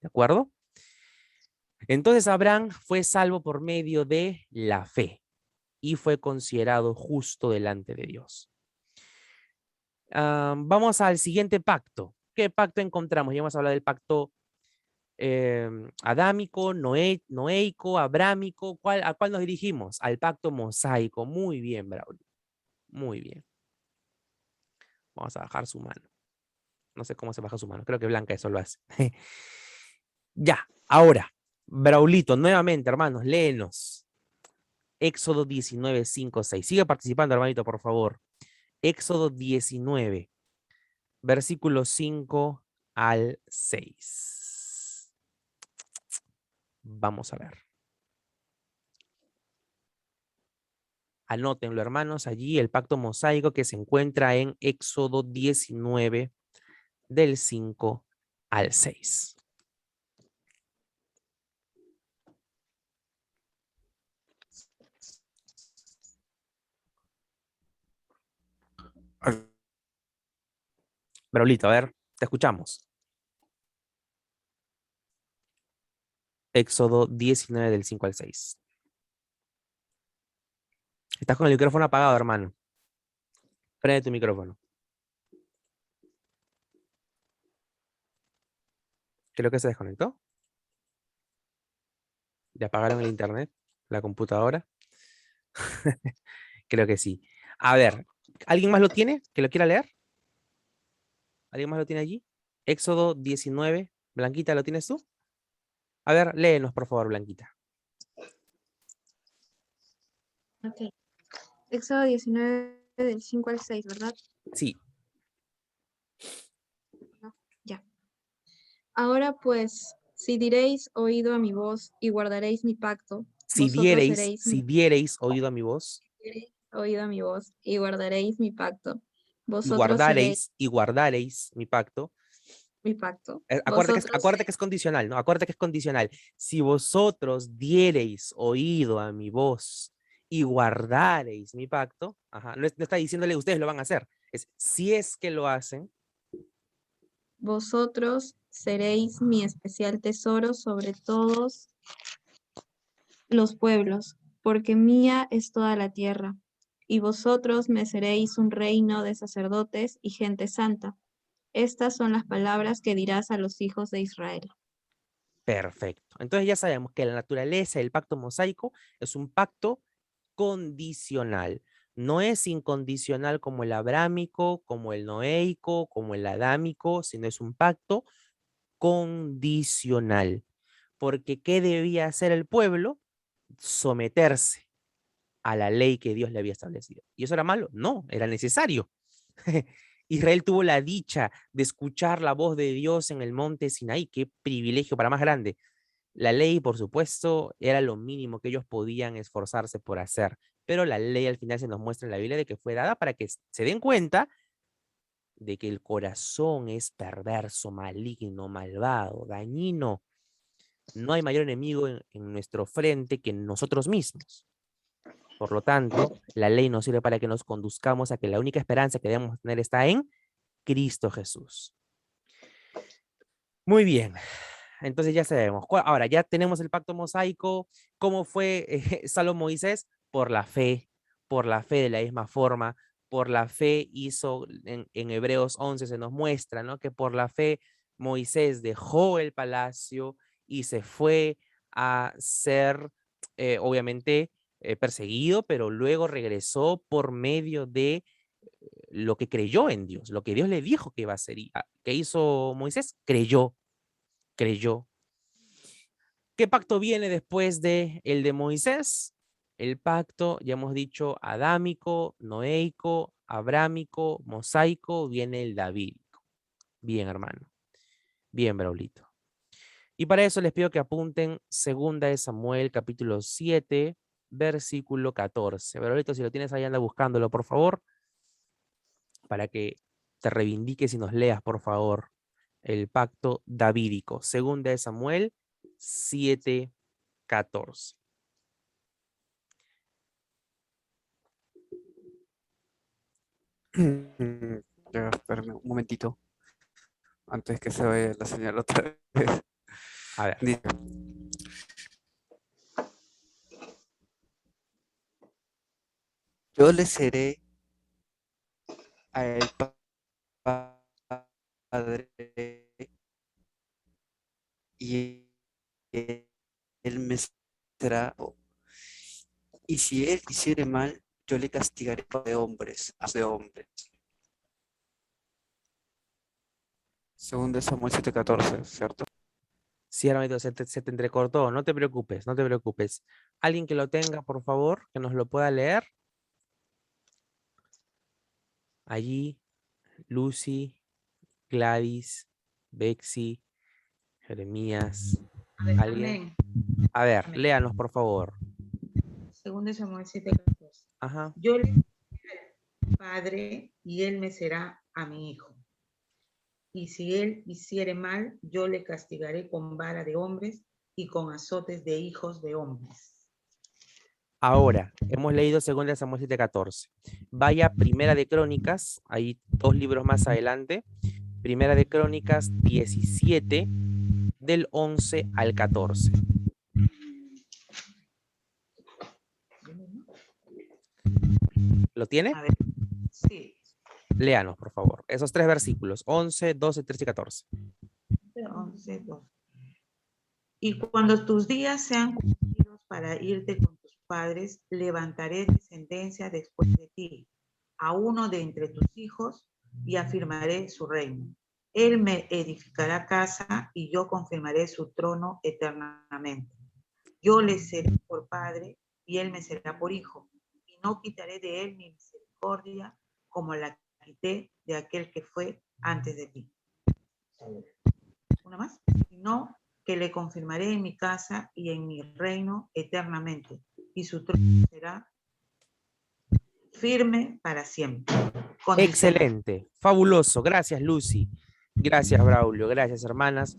¿De acuerdo? Entonces Abraham fue salvo por medio de la fe y fue considerado justo delante de Dios. Vamos al siguiente pacto. ¿Qué pacto encontramos? Ya hemos hablado del pacto adámico, noeico, abrámico. ¿A cuál nos dirigimos? Al pacto mosaico. Muy bien, Braulio. Muy bien. Vamos a bajar su mano. No sé cómo se baja su mano. Creo que Blanca eso lo hace. Ya, ahora, Braulito, nuevamente, hermanos, léenos. Éxodo 19, 5, 6. Sigue participando, hermanito, por favor. Éxodo 19, versículos 5 al 6. Vamos a ver. Anótenlo, hermanos, allí el pacto mosaico que se encuentra en Éxodo 19, del 5 al 6. Braulito, a ver, te escuchamos. Éxodo 19 del 5 al 6. Estás con el micrófono apagado, hermano. Prende tu micrófono. Creo que se desconectó. ¿Le apagaron el internet? ¿La computadora? Creo que sí. A ver, ¿alguien más lo tiene? ¿Que lo quiera leer? ¿Alguien más lo tiene allí? Éxodo 19. Blanquita, ¿lo tienes tú? A ver, léenos, por favor, Blanquita. Ok. Éxodo 19 del 5 al 6, ¿verdad? Sí. Ya. Ahora pues, si diréis oído a mi voz y guardaréis mi pacto, Si vosotros diereis oído a mi voz seréis oído a mi voz y guardaréis mi pacto, y vosotros seréis guardareis mi pacto. mi pacto, Acuérdate que es condicional, ¿no? Acuérdate que es condicional. Si vosotros diereis oído a mi voz y guardareis mi pacto, ajá, no está diciéndole ustedes lo van a hacer, es si es que lo hacen, vosotros seréis mi especial tesoro sobre todos los pueblos, porque mía es toda la tierra, y vosotros me seréis un reino de sacerdotes y gente santa. Estas son las palabras que dirás a los hijos de Israel. perfecto. Entonces ya sabemos que la naturaleza del pacto mosaico es un pacto condicional. No es incondicional como el abrámico, como el noeico, como el adámico, sino es un pacto condicional. Porque ¿qué debía hacer el pueblo? Someterse a la ley que Dios le había establecido. ¿Y eso era malo? No, era necesario. Israel tuvo la dicha de escuchar la voz de Dios en el monte Sinaí. Qué privilegio para más grande. La ley, por supuesto, era lo mínimo que ellos podían esforzarse por hacer, pero la ley al final se nos muestra en la Biblia de que fue dada para que se den cuenta de que el corazón es perverso, maligno, malvado, dañino. No hay mayor enemigo en nuestro frente que nosotros mismos. Por lo tanto, la ley nos sirve para que nos conduzcamos a que la única esperanza que debemos tener está en Cristo Jesús. Muy bien. Entonces ya sabemos. Ahora ya tenemos el pacto mosaico. ¿Cómo fue Salomón Moisés? Por la fe de la misma forma. Por la fe hizo, en Hebreos 11 se nos muestra, ¿no? Que por la fe Moisés dejó el palacio y se fue a ser, obviamente, perseguido, pero luego regresó por medio de lo que creyó en Dios, lo que Dios le dijo que iba a hacer. ¿Qué hizo Moisés? Creyó. ¿Qué pacto viene después de el de Moisés? El pacto, ya hemos dicho, adámico, noeico, abrámico, mosaico, viene el davídico. Bien, hermano. Bien, Braulito. Y para eso les pido que apunten 2 de Samuel, capítulo 7, versículo 14. Braulito, si lo tienes ahí, anda buscándolo, por favor, para que te reivindiques y nos leas, por favor, el pacto davídico. 2 de Samuel 7, 14. Ya, espérame un momentito, antes que se vaya la señal otra vez. A ver. Dice, yo le seré a el Padre y él me será, y si él hiciere mal, yo le castigaré de hombres, de hombres. Segundo de Samuel 7:14, ¿cierto? Sí, hermanito, se te entrecortó. No te preocupes, no te preocupes. Alguien que lo tenga, por favor, que nos lo pueda leer. Allí, Lucy, Gladys, Bexy, Jeremías. ¿Alguien? Amén. A ver, Amén. léanos, por favor. Segundo de Samuel 7:14. Ajá. Yo le seré al padre y él me será a mi hijo. Y si él hiciere mal, yo le castigaré con vara de hombres y con azotes de hijos de hombres. Ahora, hemos leído 2 Samuel 7:14. Vaya a Primera de Crónicas, hay 2 libros más adelante. Primera de Crónicas 17, del 11 al 14. ¿Lo tiene? A ver, sí. Léanos, por favor. Esos 3 versículos, 11, 12, 13 y 14. 11, 12. Y cuando tus días sean cumplidos para irte con tus padres, levantaré descendencia después de ti, a uno de entre tus hijos, y afirmaré su reino. Él me edificará casa y yo confirmaré su trono eternamente. Yo le seré por padre y él me será por hijo, y no quitaré de él mi misericordia como la quité de aquel que fue antes de ti. ¿Una más? Sino que le confirmaré en mi casa y en mi reino eternamente, y su trono será firme para siempre. Excelente, fabuloso. Gracias, Lucy. Gracias, Braulio. Gracias, hermanas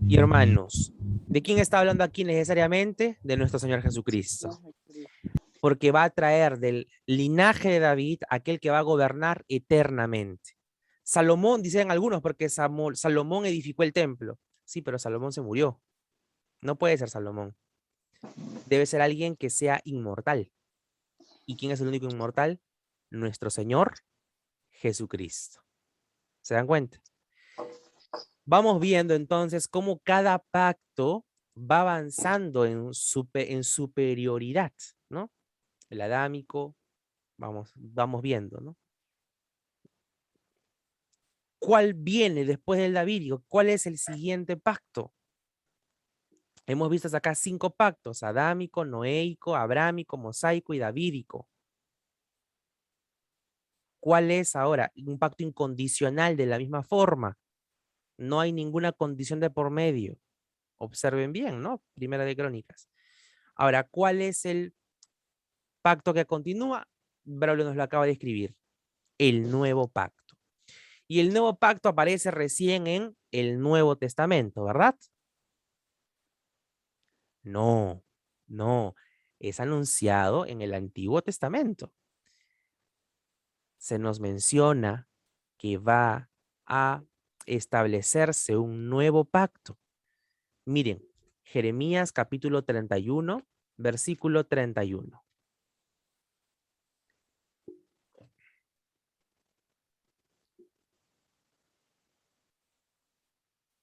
y hermanos. ¿De quién está hablando aquí necesariamente? De nuestro Señor Jesucristo. Porque va a traer del linaje de David aquel que va a gobernar eternamente. Salomón, dicen algunos, porque Salomón edificó el templo. Sí, pero Salomón se murió. No puede ser Salomón. Debe ser alguien que sea inmortal. ¿Y quién es el único inmortal? Nuestro Señor Jesucristo. ¿Se dan cuenta? Vamos viendo entonces cómo cada pacto va avanzando en superioridad, ¿no? El adámico, vamos viendo, ¿no? ¿Cuál viene después del davídico? ¿Cuál es el siguiente pacto? Hemos visto hasta acá 5 pactos: adámico, noéico, abrámico, mosaico y davídico. ¿Cuál es ahora? Un pacto incondicional de la misma forma. No hay ninguna condición de por medio. Observen bien, ¿no? Primera de Crónicas. Ahora, ¿cuál es el pacto que continúa? Braulio nos lo acaba de escribir. El nuevo pacto. Y el nuevo pacto aparece recién en el Nuevo Testamento, ¿verdad? No, no. Es anunciado en el Antiguo Testamento. Se nos menciona que va a establecerse un nuevo pacto. Miren, Jeremías capítulo 31, versículo 31.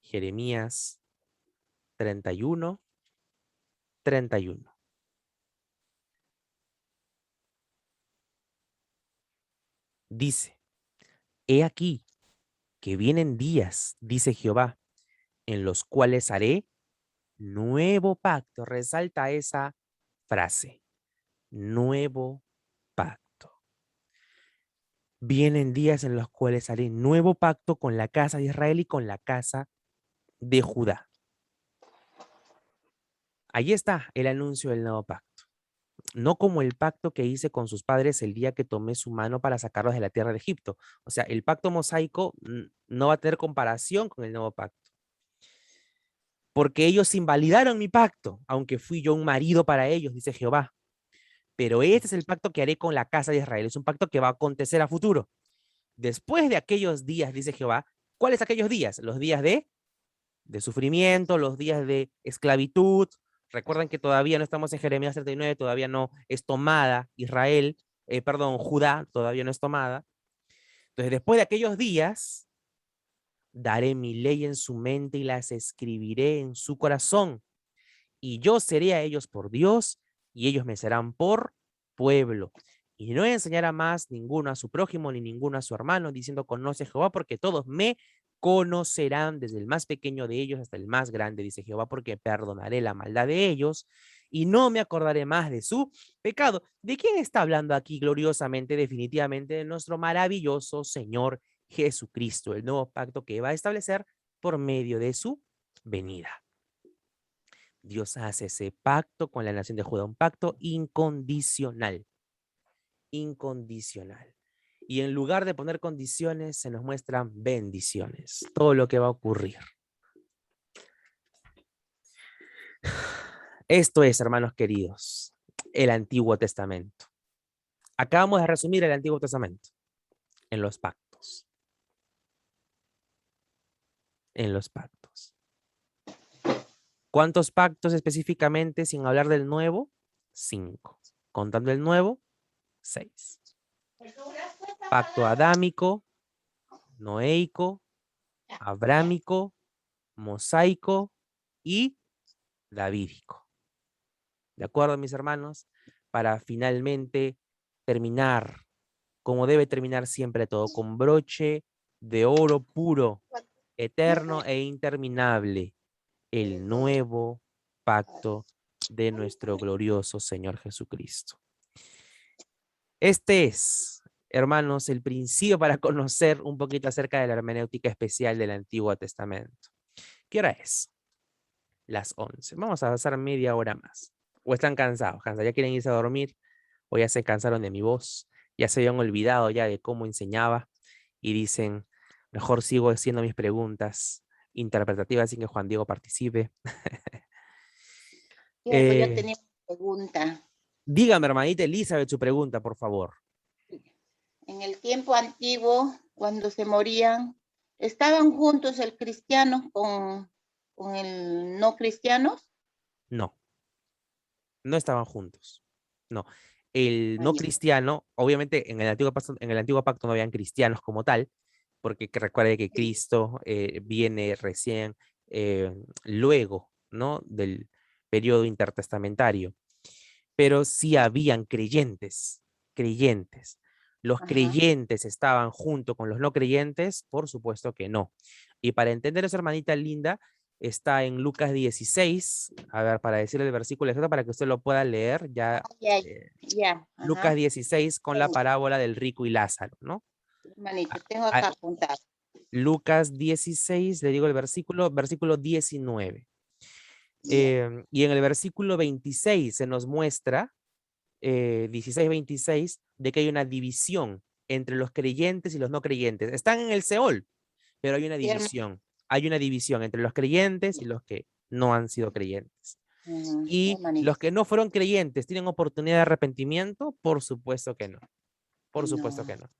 Jeremías 31, 31. Dice, he aquí que vienen días, dice Jehová, en los cuales haré nuevo pacto. Resalta esa frase, nuevo pacto. Vienen días en los cuales haré nuevo pacto con la casa de Israel y con la casa de Judá. Ahí está el anuncio del nuevo pacto. No como el pacto que hice con sus padres el día que tomé su mano para sacarlos de la tierra de Egipto. O sea, el pacto mosaico no va a tener comparación con el nuevo pacto. Porque ellos invalidaron mi pacto, aunque fui yo un marido para ellos, dice Jehová. Pero este es el pacto que haré con la casa de Israel. Es un pacto que va a acontecer a futuro. Después de aquellos días, dice Jehová, ¿cuáles aquellos días? Los días de sufrimiento, los días de esclavitud. Recuerden que todavía no estamos en Jeremías 39, todavía no es tomada Israel, Judá todavía no es tomada. Entonces, después de aquellos días, Daré mi ley en su mente y las escribiré en su corazón. Y yo seré a ellos por Dios, y ellos me serán por pueblo. Y no enseñará más ninguno a su prójimo ni ninguno a su hermano, diciendo, conoce a Jehová, porque todos me conocerán, desde el más pequeño de ellos hasta el más grande, dice Jehová, porque perdonaré la maldad de ellos y no me acordaré más de su pecado. ¿De quién está hablando aquí gloriosamente, definitivamente? De nuestro maravilloso Señor Jesucristo, el nuevo pacto que va a establecer por medio de su venida. Dios hace ese pacto con la nación de Judá, un pacto incondicional. Incondicional. Y en lugar de poner condiciones, se nos muestran bendiciones. Todo lo que va a ocurrir. Esto es, hermanos queridos, el Antiguo Testamento. Acabamos de resumir el Antiguo Testamento en los pactos. En los pactos. ¿Cuántos pactos específicamente, sin hablar del Nuevo? 5. Contando el Nuevo, 6. Pacto adámico, noéico, abrámico, mosaico y davídico. ¿De acuerdo, mis hermanos? Para finalmente terminar, como debe terminar siempre todo, con broche de oro puro, eterno e interminable, el nuevo pacto de nuestro glorioso Señor Jesucristo. Este es, hermanos, el principio para conocer un poquito acerca de la hermenéutica especial del Antiguo Testamento. ¿Qué hora es? Las 11. Vamos a avanzar media hora más. ¿O están cansados? ¿Ya quieren irse a dormir? ¿O ya se cansaron de mi voz? ¿Ya se habían olvidado ya de cómo enseñaba? Y dicen, mejor sigo haciendo mis preguntas interpretativas sin que Juan Diego participe. Tiempo, yo tenía una pregunta. Dígame, hermanita Elizabeth, su pregunta, por favor. En el tiempo antiguo, cuando se morían, ¿estaban juntos el cristiano con el no cristiano? No, no estaban juntos. No. El no Ahí. cristiano, obviamente en el antiguo pacto no habían cristianos como tal, porque recuerde que Cristo viene recién luego, ¿no? Del periodo intertestamentario. Pero sí habían creyentes, creyentes. ¿Los Ajá. creyentes estaban junto con los no creyentes? Por supuesto que no. Y para entender eso, hermanita linda, está en Lucas 16. A ver, para decirle el versículo exacto para que usted lo pueda leer, ya Ya, Lucas ajá. 16 con la parábola del rico y Lázaro, ¿no? Hermanito, tengo acá apuntado. Lucas 16, le digo el versículo 19. Y en el versículo 26 se nos muestra, 16-26, de que hay una división entre los creyentes y los no creyentes. Están en el Seol, pero hay una Sí, hermano. división. Hay una división entre los creyentes y los que no han sido creyentes. Y Hermanito. los que no fueron creyentes, ¿tienen oportunidad de arrepentimiento? Por supuesto que no. Por supuesto que no.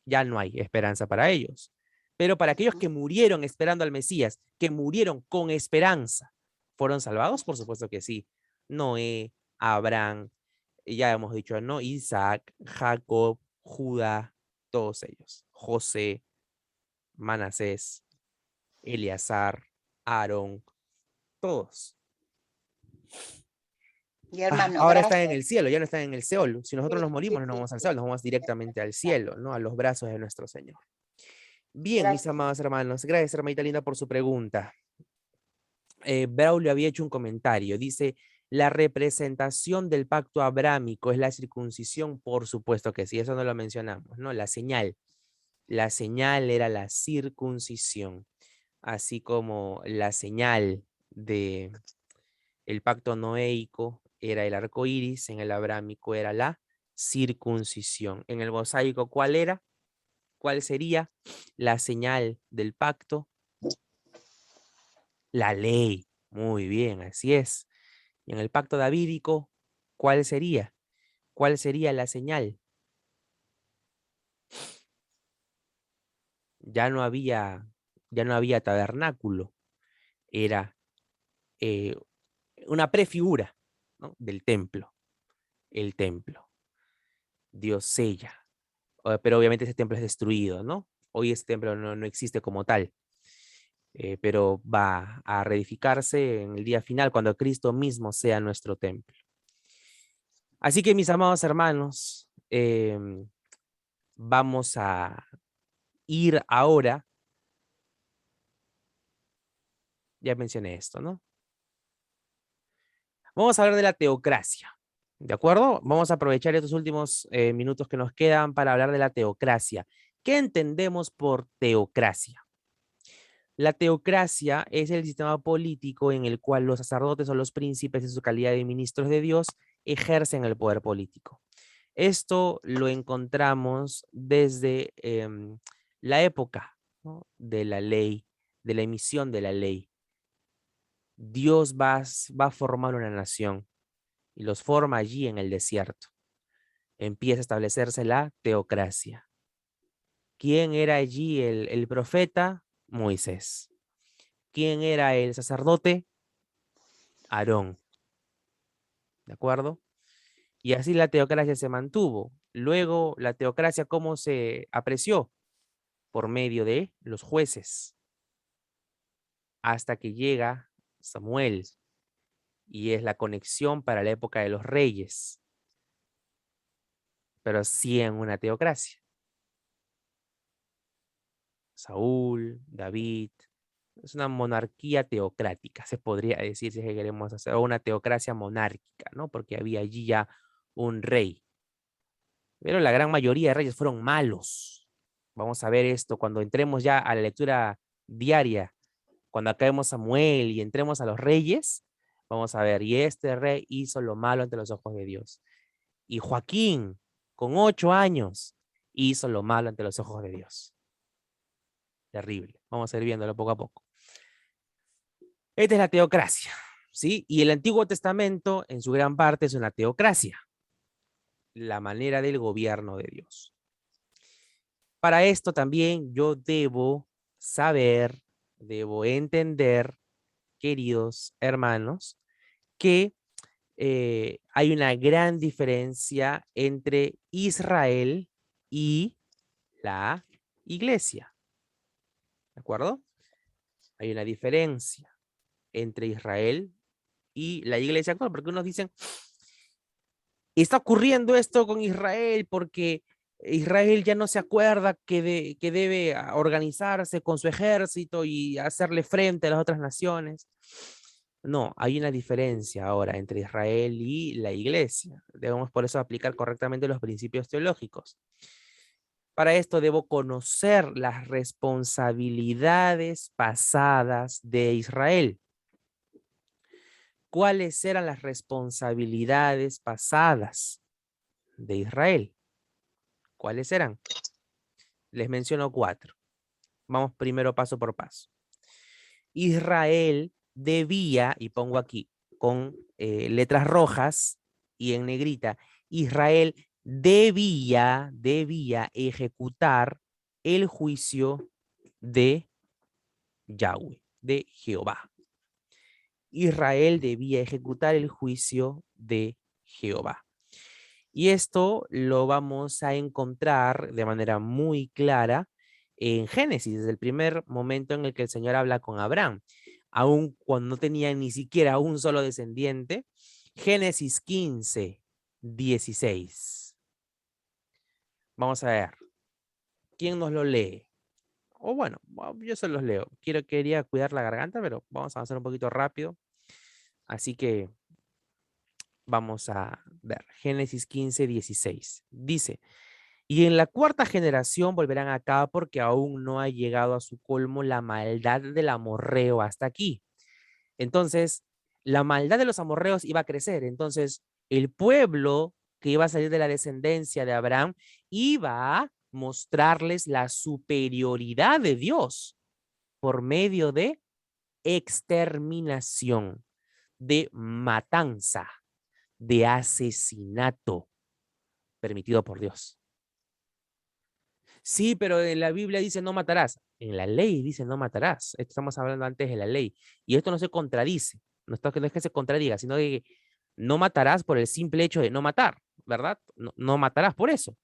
Ya no hay esperanza para ellos. Pero para aquellos que murieron esperando al Mesías, que murieron con esperanza, ¿fueron salvados? Por supuesto que sí. Noé, Abraham, ya hemos dicho, ¿no? Isaac, Jacob, Judá, todos ellos. José, Manasés, Eleazar, Aarón, todos. Y hermano, Ahora gracias. están en el cielo, ya no están en el Seol. Si nosotros Sí, nos morimos, no nos sí, vamos al sí. Seol, nos vamos directamente al cielo, ¿no? A los brazos de nuestro Señor. Bien, mis Gracias. amados hermanos, gracias, hermanita linda, por su pregunta. Braulio había hecho un comentario, dice, la representación del pacto abrámico es la circuncisión, por supuesto que sí, eso no lo mencionamos, ¿no? La señal era la circuncisión, así como la señal de el pacto noéico era el arco iris, en el abrámico era la circuncisión. En el mosaico, ¿cuál era? ¿Cuál sería la señal del pacto? La ley. Muy bien, así es. Y en el pacto davídico, ¿cuál sería? ¿Cuál sería la señal? Ya no había tabernáculo. Era una prefigura, ¿no? Del templo. El templo. Dios sella. Pero obviamente ese templo es destruido, ¿no? Hoy ese templo no existe como tal. pero va a reedificarse en el día final cuando Cristo mismo sea nuestro templo. Así que mis amados hermanos, vamos a ir ahora, ya mencioné esto, ¿no? Vamos a hablar de la teocracia, ¿de acuerdo? Vamos a aprovechar estos últimos minutos que nos quedan para hablar de la teocracia. ¿Qué entendemos por teocracia? La teocracia es el sistema político en el cual los sacerdotes o los príncipes, en su calidad de ministros de Dios, ejercen el poder político. Esto lo encontramos desde la época, ¿no?, de la ley, de la emisión de la ley. Dios va a formar una nación y los forma allí en el desierto. Empieza a establecerse la teocracia. ¿Quién era allí el profeta? Moisés. ¿Quién era el sacerdote? Aarón. ¿De acuerdo? Y así la teocracia se mantuvo. Luego, la teocracia, ¿cómo se apreció? Por medio de los jueces. Hasta que llega Samuel. Y es la conexión para la época de los reyes. Pero sí en una teocracia. Saúl, David. Es una monarquía teocrática, se podría decir, si es que queremos hacer, o una teocracia monárquica, ¿no? Porque había allí ya un rey. Pero la gran mayoría de reyes fueron malos. Vamos a ver esto cuando entremos ya a la lectura diaria. Cuando acabemos Samuel y entremos a los reyes, vamos a ver, y este rey hizo lo malo ante los ojos de Dios. Y Joaquín, con 8 años, hizo lo malo ante los ojos de Dios. Terrible. Vamos a ir viéndolo poco a poco. Esta es la teocracia, ¿sí? Y el Antiguo Testamento, en su gran parte, es una teocracia. La manera del gobierno de Dios. Para esto también yo debo saber, debo entender, queridos hermanos, que hay una gran diferencia entre Israel y la iglesia. ¿De acuerdo? Hay una diferencia entre Israel y la iglesia actual, porque unos dicen, está ocurriendo esto con Israel porque Israel ya no se acuerda que debe organizarse con su ejército y hacerle frente a las otras naciones. No, hay una diferencia ahora entre Israel y la iglesia. Debemos por eso aplicar correctamente los principios teológicos. Para esto debo conocer las responsabilidades pasadas de Israel. ¿Cuáles eran las responsabilidades pasadas de Israel? ¿Cuáles eran? Les menciono 4. Vamos primero paso por paso. Israel debía, y pongo aquí con letras rojas y en negrita, Israel debía ejecutar el juicio de Yahweh, de Jehová. Israel debía ejecutar el juicio de Jehová. Y esto lo vamos a encontrar de manera muy clara en Génesis, desde el primer momento en el que el Señor habla con Abraham, aun cuando no tenía ni siquiera un solo descendiente. Génesis 15, 16. Vamos a ver. ¿Quién nos lo lee? O bueno, yo se los leo. Quería cuidar la garganta, pero vamos a avanzar un poquito rápido. Así que vamos a ver. Génesis 15, 16. Dice: y en la 4ª generación volverán acá porque aún no ha llegado a su colmo la maldad del amorreo hasta aquí. Entonces, la maldad de los amorreos iba a crecer. Entonces, el pueblo que iba a salir de la descendencia de Abraham iba a mostrarles la superioridad de Dios por medio de exterminación, de matanza, de asesinato permitido por Dios. Sí, pero en la Biblia dice no matarás. En la ley dice no matarás. Esto estamos hablando antes de la ley. Y esto no se contradice. No es que se contradiga, sino que no matarás por el simple hecho de no matar, ¿verdad? No matarás por eso.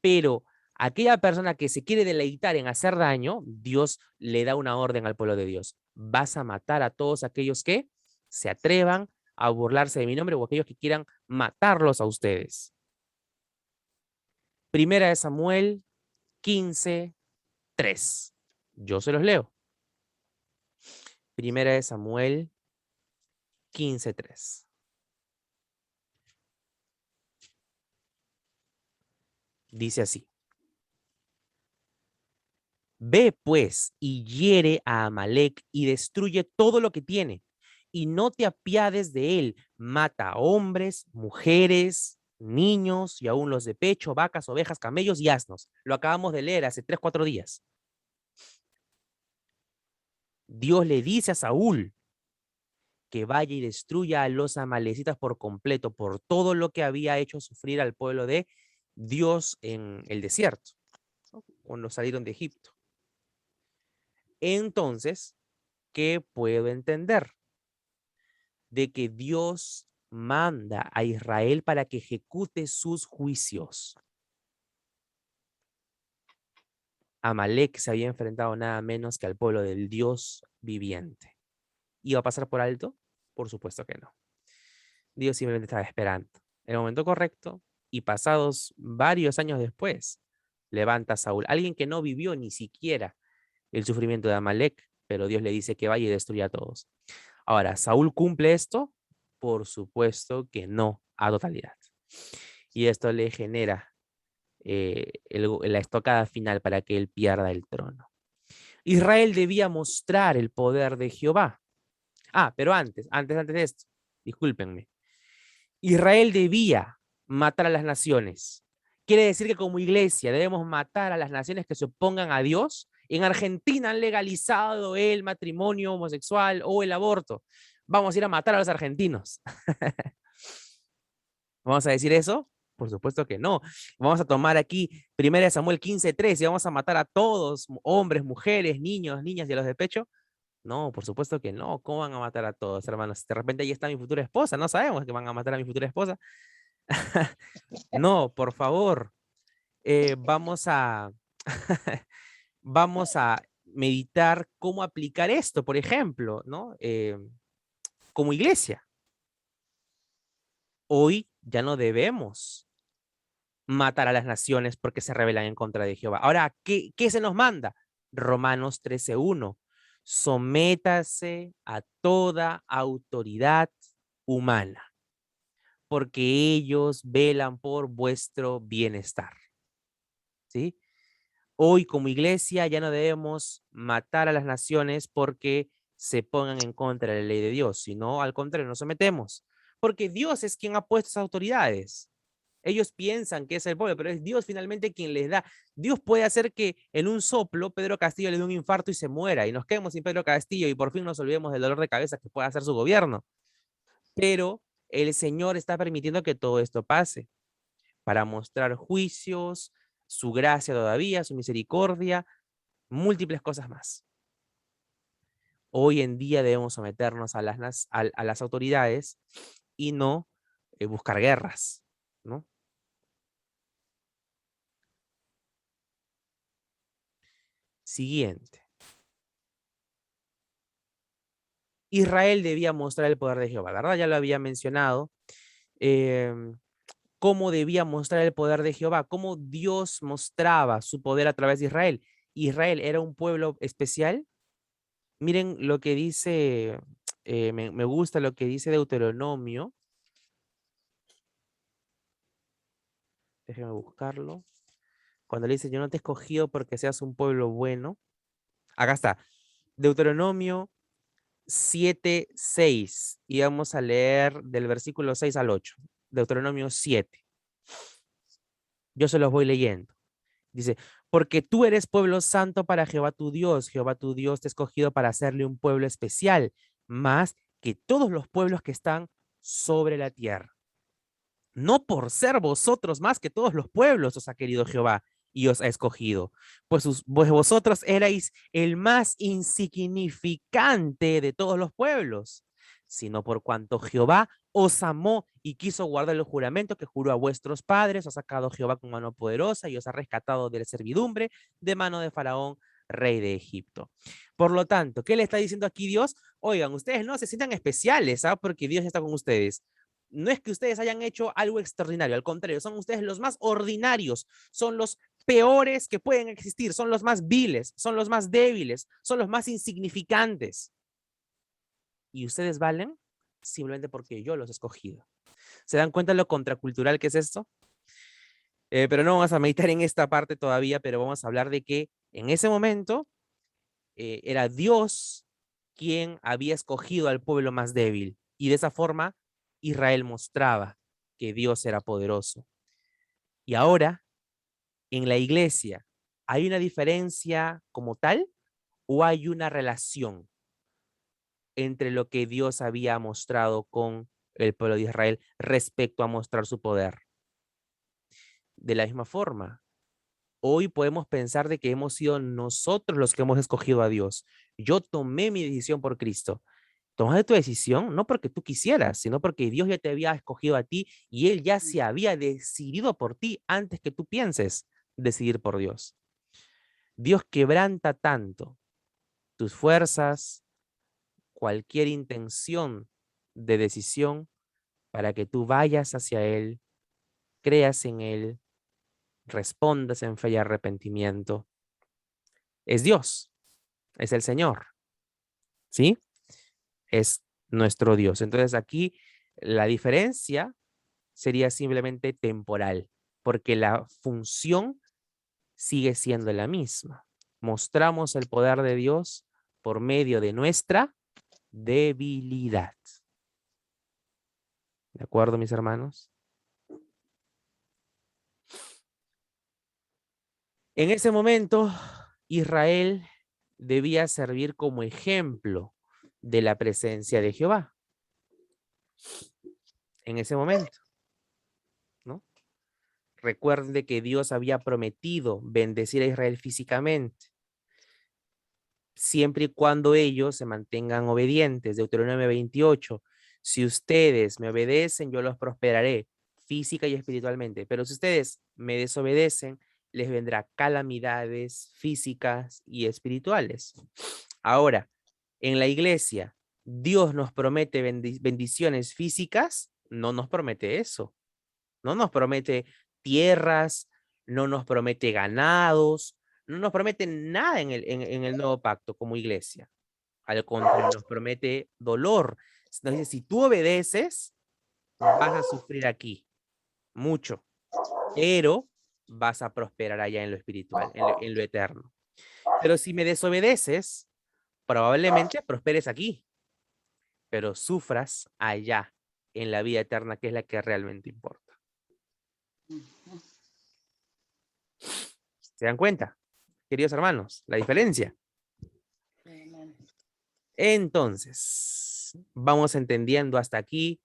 Pero Aquella persona que se quiere deleitar en hacer daño, Dios le da una orden al pueblo de Dios. Vas a matar a todos aquellos que se atrevan a burlarse de mi nombre o aquellos que quieran matarlos a ustedes. Primera de Samuel 15:3. Yo se los leo. Primera de Samuel 15:3. Dice así. Ve pues y hiere a Amalec y destruye todo lo que tiene, y no te apiades de él. Mata a hombres, mujeres, niños y aún los de pecho, vacas, ovejas, camellos y asnos. Lo acabamos de leer hace 3-4 días. Dios le dice a Saúl que vaya y destruya a los amalecitas por completo, por todo lo que había hecho sufrir al pueblo de Dios en el desierto, cuando salieron de Egipto. Entonces, ¿qué puedo entender? De que Dios manda a Israel para que ejecute sus juicios. Amalek se había enfrentado nada menos que al pueblo del Dios viviente. ¿Iba a pasar por alto? Por supuesto que no. Dios simplemente estaba esperando el momento correcto y pasados varios años después, levanta a Saúl, alguien que no vivió ni siquiera el sufrimiento de Amalek, pero Dios le dice que vaya y destruya a todos. Ahora, ¿Saúl cumple esto? Por supuesto que no, a totalidad. Y esto le genera la estocada final para que él pierda el trono. Israel debía mostrar el poder de Jehová. Pero antes de esto, discúlpenme. Israel debía matar a las naciones. Quiere decir que como iglesia debemos matar a las naciones que se opongan a Dios. En Argentina han legalizado el matrimonio homosexual o el aborto. Vamos a ir a matar a los argentinos. ¿Vamos a decir eso? Por supuesto que no. Vamos a tomar aquí 1 Samuel 15:3 y vamos a matar a todos, hombres, mujeres, niños, niñas y a los de pecho. No, por supuesto que no. ¿Cómo van a matar a todos, hermanos? De repente ahí está mi futura esposa. No sabemos que van a matar a mi futura esposa. No, por favor. Vamos a meditar cómo aplicar esto, por ejemplo, ¿no? Como iglesia. Hoy ya no debemos matar a las naciones porque se rebelan en contra de Jehová. Ahora, ¿qué se nos manda? Romanos 13:1. Sométase a toda autoridad humana, porque ellos velan por vuestro bienestar. ¿Sí? Hoy como iglesia ya no debemos matar a las naciones porque se pongan en contra de la ley de Dios, sino al contrario, nos sometemos, porque Dios es quien ha puesto esas autoridades. Ellos piensan que es el pueblo, pero es Dios finalmente quien les da. Dios puede hacer que en un soplo Pedro Castillo le dé un infarto y se muera y nos quedemos sin Pedro Castillo y por fin nos olvidemos del dolor de cabeza que puede hacer su gobierno. Pero el Señor está permitiendo que todo esto pase para mostrar juicios, su gracia todavía, su misericordia, múltiples cosas más. Hoy en día debemos someternos a las autoridades y no buscar guerras, ¿no? Siguiente. Israel debía mostrar el poder de Jehová, ¿verdad? Ya lo había mencionado. ¿Cómo debía mostrar el poder de Jehová? ¿Cómo Dios mostraba su poder a través de Israel? Israel era un pueblo especial. Miren lo que dice, me gusta lo que dice Deuteronomio. Déjenme buscarlo. Cuando le dice, yo no te he escogido porque seas un pueblo bueno. Acá está. Deuteronomio 7:6. Y vamos a leer del versículo 6 al 8. Deuteronomio 7. Yo se los voy leyendo. Dice, porque tú eres pueblo santo para Jehová tu Dios. Jehová tu Dios te ha escogido para hacerle un pueblo especial, más que todos los pueblos que están sobre la tierra. No por ser vosotros más que todos los pueblos os ha querido Jehová y os ha escogido, pues vosotros erais el más insignificante de todos los pueblos, sino por cuanto Jehová os amó y quiso guardar el juramento que juró a vuestros padres, os ha sacado Jehová con mano poderosa y os ha rescatado de la servidumbre de mano de Faraón, rey de Egipto. Por lo tanto, ¿qué le está diciendo aquí Dios? Oigan, ustedes no se sientan especiales, ¿sabes? Porque Dios está con ustedes. No es que ustedes hayan hecho algo extraordinario, al contrario, son ustedes los más ordinarios, son los peores que pueden existir, son los más viles, son los más débiles, son los más insignificantes. Y ustedes valen simplemente porque yo los he escogido. ¿Se dan cuenta lo contracultural que es esto? Pero no vamos a meditar en esta parte todavía, pero vamos a hablar de que en ese momento era Dios quien había escogido al pueblo más débil. Y de esa forma Israel mostraba que Dios era poderoso. Y ahora, en la iglesia, ¿hay una diferencia como tal o hay una relación entre lo que Dios había mostrado con el pueblo de Israel respecto a mostrar su poder? De la misma forma, hoy podemos pensar de que hemos sido nosotros los que hemos escogido a Dios. Yo tomé mi decisión por Cristo. Tomaste tu decisión no porque tú quisieras, sino porque Dios ya te había escogido a ti y Él ya se había decidido por ti antes que tú pienses decidir por Dios. Dios quebranta tanto tus fuerzas, cualquier intención de decisión para que tú vayas hacia Él, creas en Él, respondas en fe y arrepentimiento. Es Dios, es el Señor, ¿sí? Es nuestro Dios. Entonces aquí la diferencia sería simplemente temporal, porque la función sigue siendo la misma. Mostramos el poder de Dios por medio de nuestra debilidad. ¿De acuerdo, mis hermanos? En ese momento, Israel debía servir como ejemplo de la presencia de Jehová. En ese momento, ¿no? Recuerde que Dios había prometido bendecir a Israel físicamente, siempre y cuando ellos se mantengan obedientes. Deuteronomio 28. Si ustedes me obedecen, yo los prosperaré física y espiritualmente. Pero si ustedes me desobedecen, les vendrá calamidades físicas y espirituales. Ahora, en la iglesia, Dios nos promete bendiciones físicas, no nos promete eso. No nos promete tierras, no nos promete ganados, no nos promete nada en el nuevo pacto como iglesia. Al contrario, nos promete dolor. Nos dice, si tú obedeces, vas a sufrir aquí mucho, pero vas a prosperar allá en lo espiritual, en lo eterno. Pero si me desobedeces, probablemente prosperes aquí, pero sufras allá en la vida eterna, que es la que realmente importa. ¿Se dan cuenta, queridos hermanos, la diferencia? Entonces, vamos entendiendo hasta aquí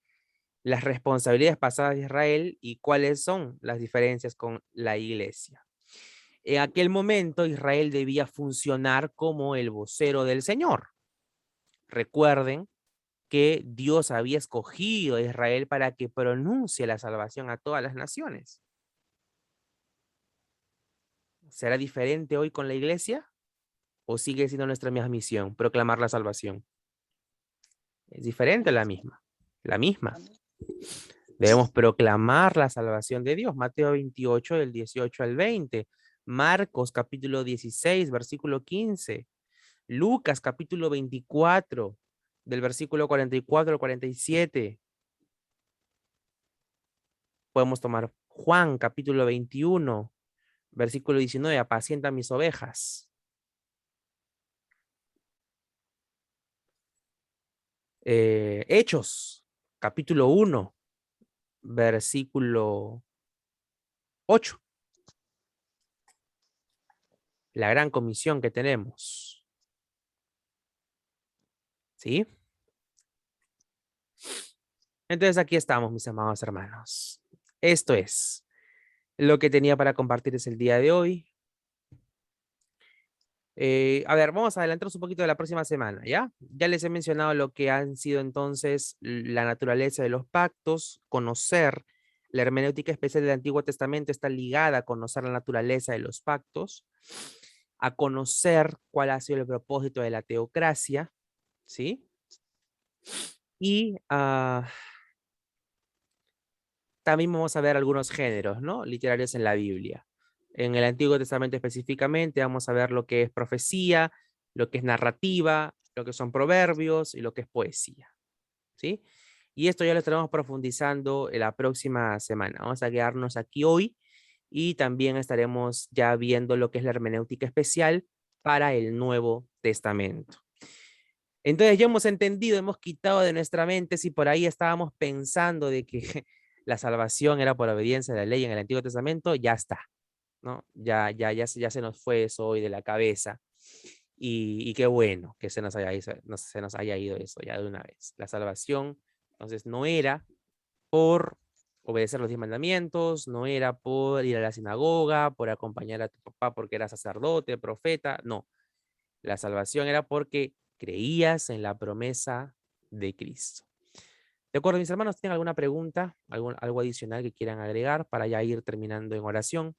las responsabilidades pasadas de Israel y cuáles son las diferencias con la iglesia. En aquel momento, Israel debía funcionar como el vocero del Señor. Recuerden que Dios había escogido a Israel para que pronuncie la salvación a todas las naciones. ¿Será diferente hoy con la iglesia? ¿O sigue siendo nuestra misma misión, proclamar la salvación? Es diferente, la misma. La misma. Debemos proclamar la salvación de Dios. Mateo 28, del 18 al 20. Marcos, capítulo 16, versículo 15. Lucas, capítulo 24, del versículo 44 al 47. Podemos tomar Juan, capítulo 21, versículo 19. Apacienta mis ovejas. Hechos, capítulo 1, versículo 8. La gran comisión que tenemos. ¿Sí? Entonces aquí estamos, mis amados hermanos. Esto es lo que tenía para compartirles el día de hoy. A ver, vamos a adelantarnos un poquito de la próxima semana, ¿ya? Ya les he mencionado lo que han sido entonces la naturaleza de los pactos, conocer la hermenéutica especial del Antiguo Testamento está ligada a conocer la naturaleza de los pactos, a conocer cuál ha sido el propósito de la teocracia, ¿sí? Y también vamos a ver algunos géneros, ¿no? Literarios en la Biblia. En el Antiguo Testamento específicamente vamos a ver lo que es profecía, lo que es narrativa, lo que son proverbios y lo que es poesía, ¿sí? Y esto ya lo estaremos profundizando en la próxima semana. Vamos a quedarnos aquí hoy y también estaremos ya viendo lo que es la hermenéutica especial para el Nuevo Testamento. Entonces ya hemos entendido, hemos quitado de nuestra mente si por ahí estábamos pensando de que la salvación era por obediencia de la ley en el Antiguo Testamento, ya está, ¿no? Ya se nos fue eso hoy de la cabeza. Y qué bueno que se nos haya ido eso ya de una vez. La salvación, entonces, no era por obedecer los 10 mandamientos, no era por ir a la sinagoga, por acompañar a tu papá porque era sacerdote, profeta, no. La salvación era porque creías en la promesa de Cristo. De acuerdo, mis hermanos, ¿tienen alguna pregunta, algo adicional que quieran agregar para ya ir terminando en oración?